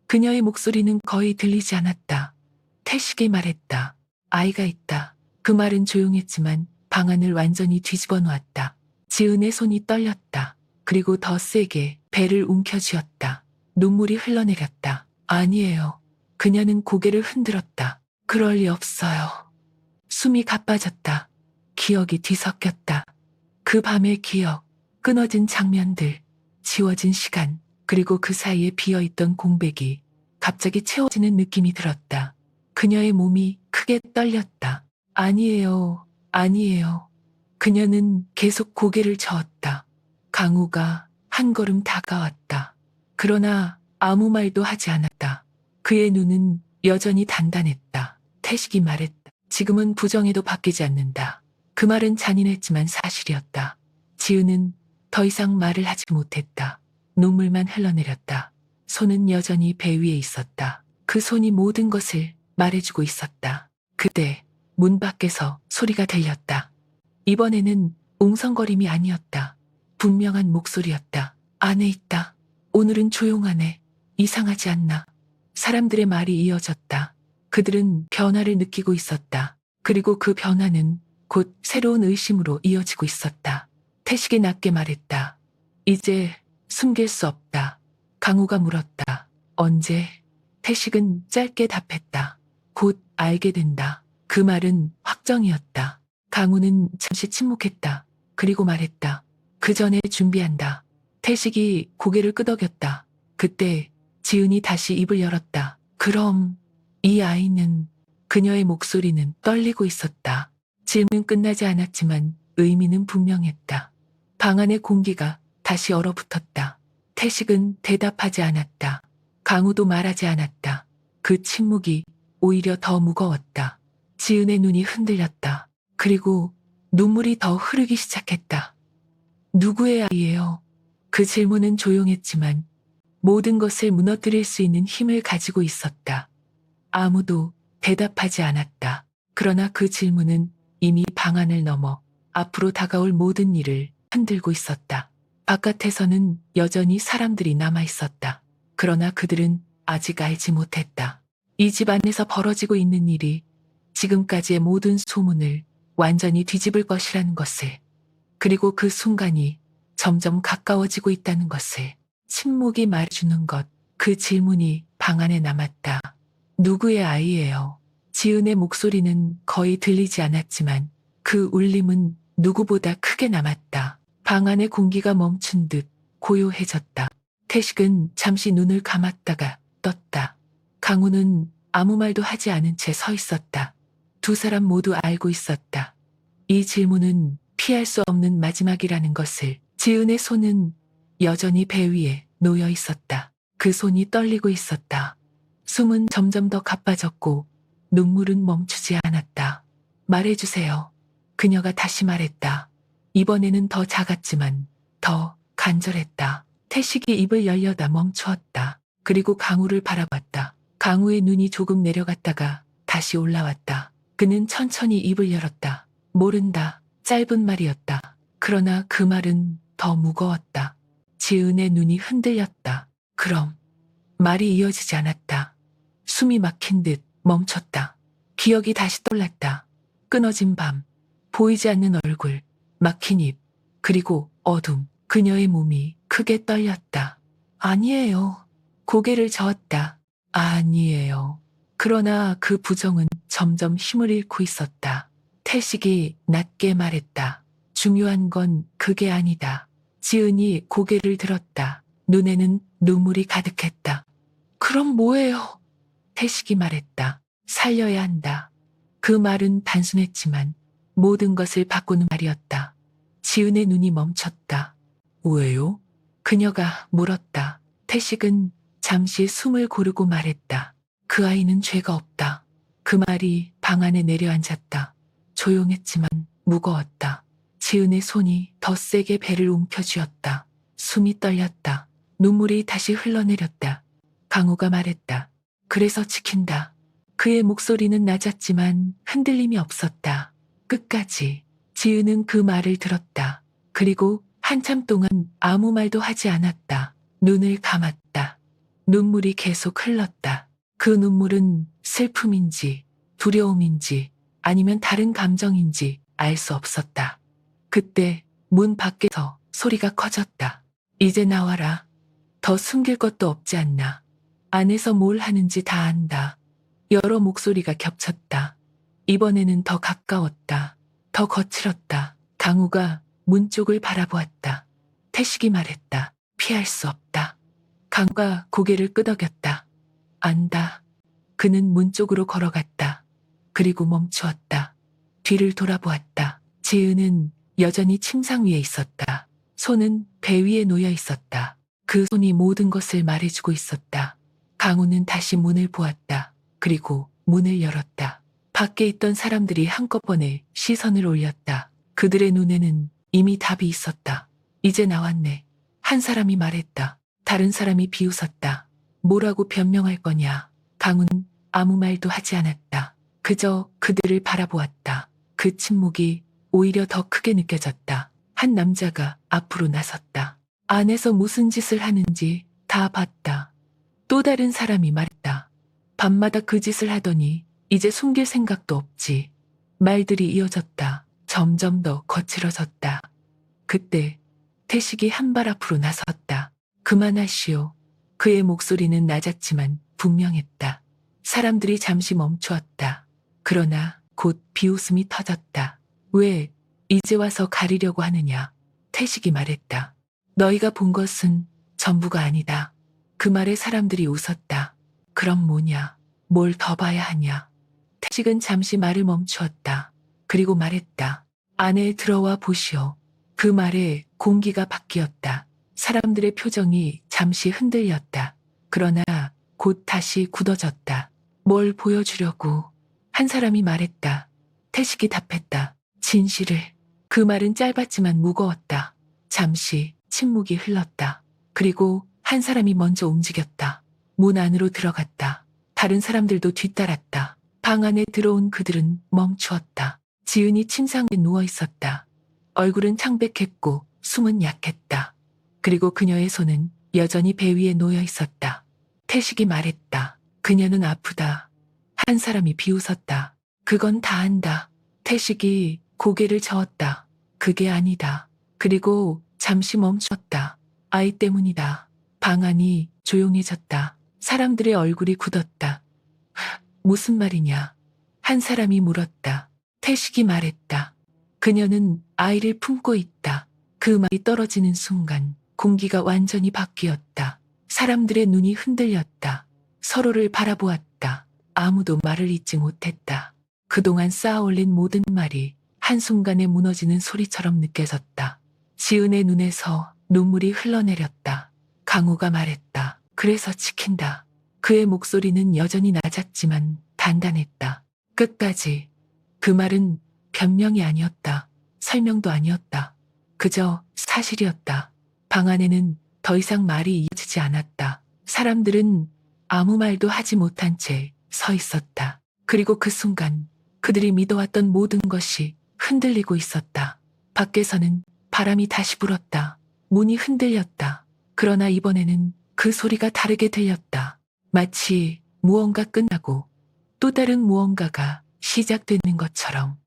그녀의 목소리는 거의 들리지 않았다. 태식이 말했다. 아이가 있다. 그 말은 조용했지만 방안을 완전히 뒤집어 놓았다. 지은의 손이 떨렸다. 그리고 더 세게 배를 움켜쥐었다. 눈물이 흘러내렸다. 아니에요. 그녀는 고개를 흔들었다. 그럴 리 없어요. 숨이 가빠졌다. 기억이 뒤섞였다. 그 밤의 기억, 끊어진 장면들, 지워진 시간, 그리고 그 사이에 비어있던 공백이 갑자기 채워지는 느낌이 들었다. 그녀의 몸이 크게 떨렸다. 아니에요. 아니에요. 그녀는 계속 고개를 저었다. 강우가 한 걸음 다가왔다. 그러나 아무 말도 하지 않았다. 그의 눈은 여전히 단단했다. 태식이 말했다. 지금은 부정해도 바뀌지 않는다. 그 말은 잔인했지만 사실이었다. 지은은 더 이상 말을 하지 못했다. 눈물만 흘러내렸다. 손은 여전히 배 위에 있었다. 그 손이 모든 것을 말해주고 있었다. 그때 문 밖에서 소리가 들렸다. 이번에는 웅성거림이 아니었다. 분명한 목소리였다. 안에 있다. 오늘은 조용하네. 이상하지 않나. 사람들의 말이 이어졌다. 그들은 변화를 느끼고 있었다. 그리고 그 변화는 곧 새로운 의심으로 이어지고 있었다. 태식이 낮게 말했다. 이제 숨길 수 없다. 강우가 물었다. 언제? 태식은 짧게 답했다. 곧 알게 된다. 그 말은 확정이었다. 강우는 잠시 침묵했다. 그리고 말했다. 그 전에 준비한다. 태식이 고개를 끄덕였다. 그때 지은이 다시 입을 열었다. 그럼 이 아이는 그녀의 목소리는 떨리고 있었다. 질문 끝나지 않았지만 의미는 분명했다. 방 안의 공기가 다시 얼어붙었다. 태식은 대답하지 않았다. 강우도 말하지 않았다. 그 침묵이 오히려 더 무거웠다. 지은의 눈이 흔들렸다. 그리고 눈물이 더 흐르기 시작했다. 누구의 아이예요? 그 질문은 조용했지만 모든 것을 무너뜨릴 수 있는 힘을 가지고 있었다. 아무도 대답하지 않았다. 그러나 그 질문은 이미 방안을 넘어 앞으로 다가올 모든 일을 흔들고 있었다. 바깥에서는 여전히 사람들이 남아 있었다. 그러나 그들은 아직 알지 못했다. 이 집 안에서 벌어지고 있는 일이 지금까지의 모든 소문을 완전히 뒤집을 것이라는 것을, 그리고 그 순간이 점점 가까워지고 있다는 것을. 침묵이 말해주는 것, 그 질문이 방 안에 남았다. 누구의 아이예요? 지은의 목소리는 거의 들리지 않았지만 그 울림은 누구보다 크게 남았다. 방 안의 공기가 멈춘 듯 고요해졌다. 태식은 잠시 눈을 감았다가 떴다. 강우는 아무 말도 하지 않은 채 서 있었다. 두 사람 모두 알고 있었다. 이 질문은 피할 수 없는 마지막이라는 것을. 지은의 손은 여전히 배 위에 놓여 있었다. 그 손이 떨리고 있었다. 숨은 점점 더 가빠졌고 눈물은 멈추지 않았다. 말해주세요. 그녀가 다시 말했다. 이번에는 더 작았지만 더 간절했다. 태식이 입을 열려다 멈추었다. 그리고 강우를 바라봤다. 강우의 눈이 조금 내려갔다가 다시 올라왔다. 그는 천천히 입을 열었다. 모른다. 짧은 말이었다. 그러나 그 말은 더 무거웠다. 지은의 눈이 흔들렸다. 그럼 말이 이어지지 않았다. 숨이 막힌 듯 멈췄다. 기억이 다시 떠올랐다. 끊어진 밤, 보이지 않는 얼굴, 막힌 입, 그리고 어둠. 그녀의 몸이 크게 떨렸다. 아니에요. 고개를 저었다. 아니에요. 그러나 그 부정은 점점 힘을 잃고 있었다. 태식이 낮게 말했다. 중요한 건 그게 아니다. 지은이 고개를 들었다. 눈에는 눈물이 가득했다. 그럼 뭐예요? 태식이 말했다. 살려야 한다. 그 말은 단순했지만 모든 것을 바꾸는 말이었다. 지은의 눈이 멈췄다. 왜요? 그녀가 물었다. 태식은 잠시 숨을 고르고 말했다. 그 아이는 죄가 없다. 그 말이 방 안에 내려앉았다. 조용했지만 무거웠다. 지은의 손이 더 세게 배를 움켜쥐었다. 숨이 떨렸다. 눈물이 다시 흘러내렸다. 강우가 말했다. 그래서 지킨다. 그의 목소리는 낮았지만 흔들림이 없었다. 끝까지. 지은은 그 말을 들었다. 그리고 한참 동안 아무 말도 하지 않았다. 눈을 감았다. 눈물이 계속 흘렀다. 그 눈물은 슬픔인지 두려움인지 아니면 다른 감정인지 알 수 없었다. 그때 문 밖에서 소리가 커졌다. 이제 나와라. 더 숨길 것도 없지 않나. 안에서 뭘 하는지 다 안다. 여러 목소리가 겹쳤다. 이번에는 더 가까웠다. 더 거칠었다. 강우가 문 쪽을 바라보았다. 태식이 말했다. 피할 수 없다. 강우가 고개를 끄덕였다. 안다. 그는 문 쪽으로 걸어갔다. 그리고 멈추었다. 뒤를 돌아보았다. 지은은 여전히 침상 위에 있었다. 손은 배 위에 놓여 있었다. 그 손이 모든 것을 말해주고 있었다. 강우는 다시 문을 보았다. 그리고 문을 열었다. 밖에 있던 사람들이 한꺼번에 시선을 올렸다. 그들의 눈에는 이미 답이 있었다. 이제 나왔네. 한 사람이 말했다. 다른 사람이 비웃었다. 뭐라고 변명할 거냐. 강우는 아무 말도 하지 않았다. 그저 그들을 바라보았다. 그 침묵이 오히려 더 크게 느껴졌다. 한 남자가 앞으로 나섰다. 안에서 무슨 짓을 하는지 다 봤다. 또 다른 사람이 말했다. 밤마다 그 짓을 하더니 이제 숨길 생각도 없지. 말들이 이어졌다. 점점 더 거칠어졌다. 그때 태식이 한 발 앞으로 나섰다. 그만하시오. 그의 목소리는 낮았지만 분명했다. 사람들이 잠시 멈추었다. 그러나 곧 비웃음이 터졌다. 왜 이제 와서 가리려고 하느냐. 태식이 말했다. 너희가 본 것은 전부가 아니다. 그 말에 사람들이 웃었다. 그럼 뭐냐. 뭘 더 봐야 하냐. 태식은 잠시 말을 멈추었다. 그리고 말했다. 안에 들어와 보시오. 그 말에 공기가 바뀌었다. 사람들의 표정이 잠시 흔들렸다. 그러나 곧 다시 굳어졌다. 뭘 보여주려고. 한 사람이 말했다. 태식이 답했다. 진실을. 그 말은 짧았지만 무거웠다. 잠시 침묵이 흘렀다. 그리고 한 사람이 먼저 움직였다. 문 안으로 들어갔다. 다른 사람들도 뒤따랐다. 방 안에 들어온 그들은 멈추었다. 지은이 침상에 누워 있었다. 얼굴은 창백했고 숨은 약했다. 그리고 그녀의 손은 여전히 배 위에 놓여 있었다. 태식이 말했다. 그녀는 아프다. 한 사람이 비웃었다. 그건 다 안다. 태식이 고개를 저었다. 그게 아니다. 그리고 잠시 멈췄다. 아이 때문이다. 방 안이 조용해졌다. 사람들의 얼굴이 굳었다. 무슨 말이냐? 한 사람이 물었다. 태식이 말했다. 그녀는 아이를 품고 있다. 그 말이 떨어지는 순간 공기가 완전히 바뀌었다. 사람들의 눈이 흔들렸다. 서로를 바라보았다. 아무도 말을 잇지 못했다. 그동안 쌓아올린 모든 말이 한순간에 무너지는 소리처럼 느껴졌다. 지은의 눈에서 눈물이 흘러내렸다. 강우가 말했다. 그래서 지킨다. 그의 목소리는 여전히 낮았지만 단단했다. 끝까지. 그 말은 변명이 아니었다. 설명도 아니었다. 그저 사실이었다. 방 안에는 더 이상 말이 이어지지 않았다. 사람들은 아무 말도 하지 못한 채 서 있었다. 그리고 그 순간 그들이 믿어왔던 모든 것이 흔들리고 있었다. 밖에서는 바람이 다시 불었다. 문이 흔들렸다. 그러나 이번에는 그 소리가 다르게 들렸다. 마치 무언가 끝나고 또 다른 무언가가 시작되는 것처럼.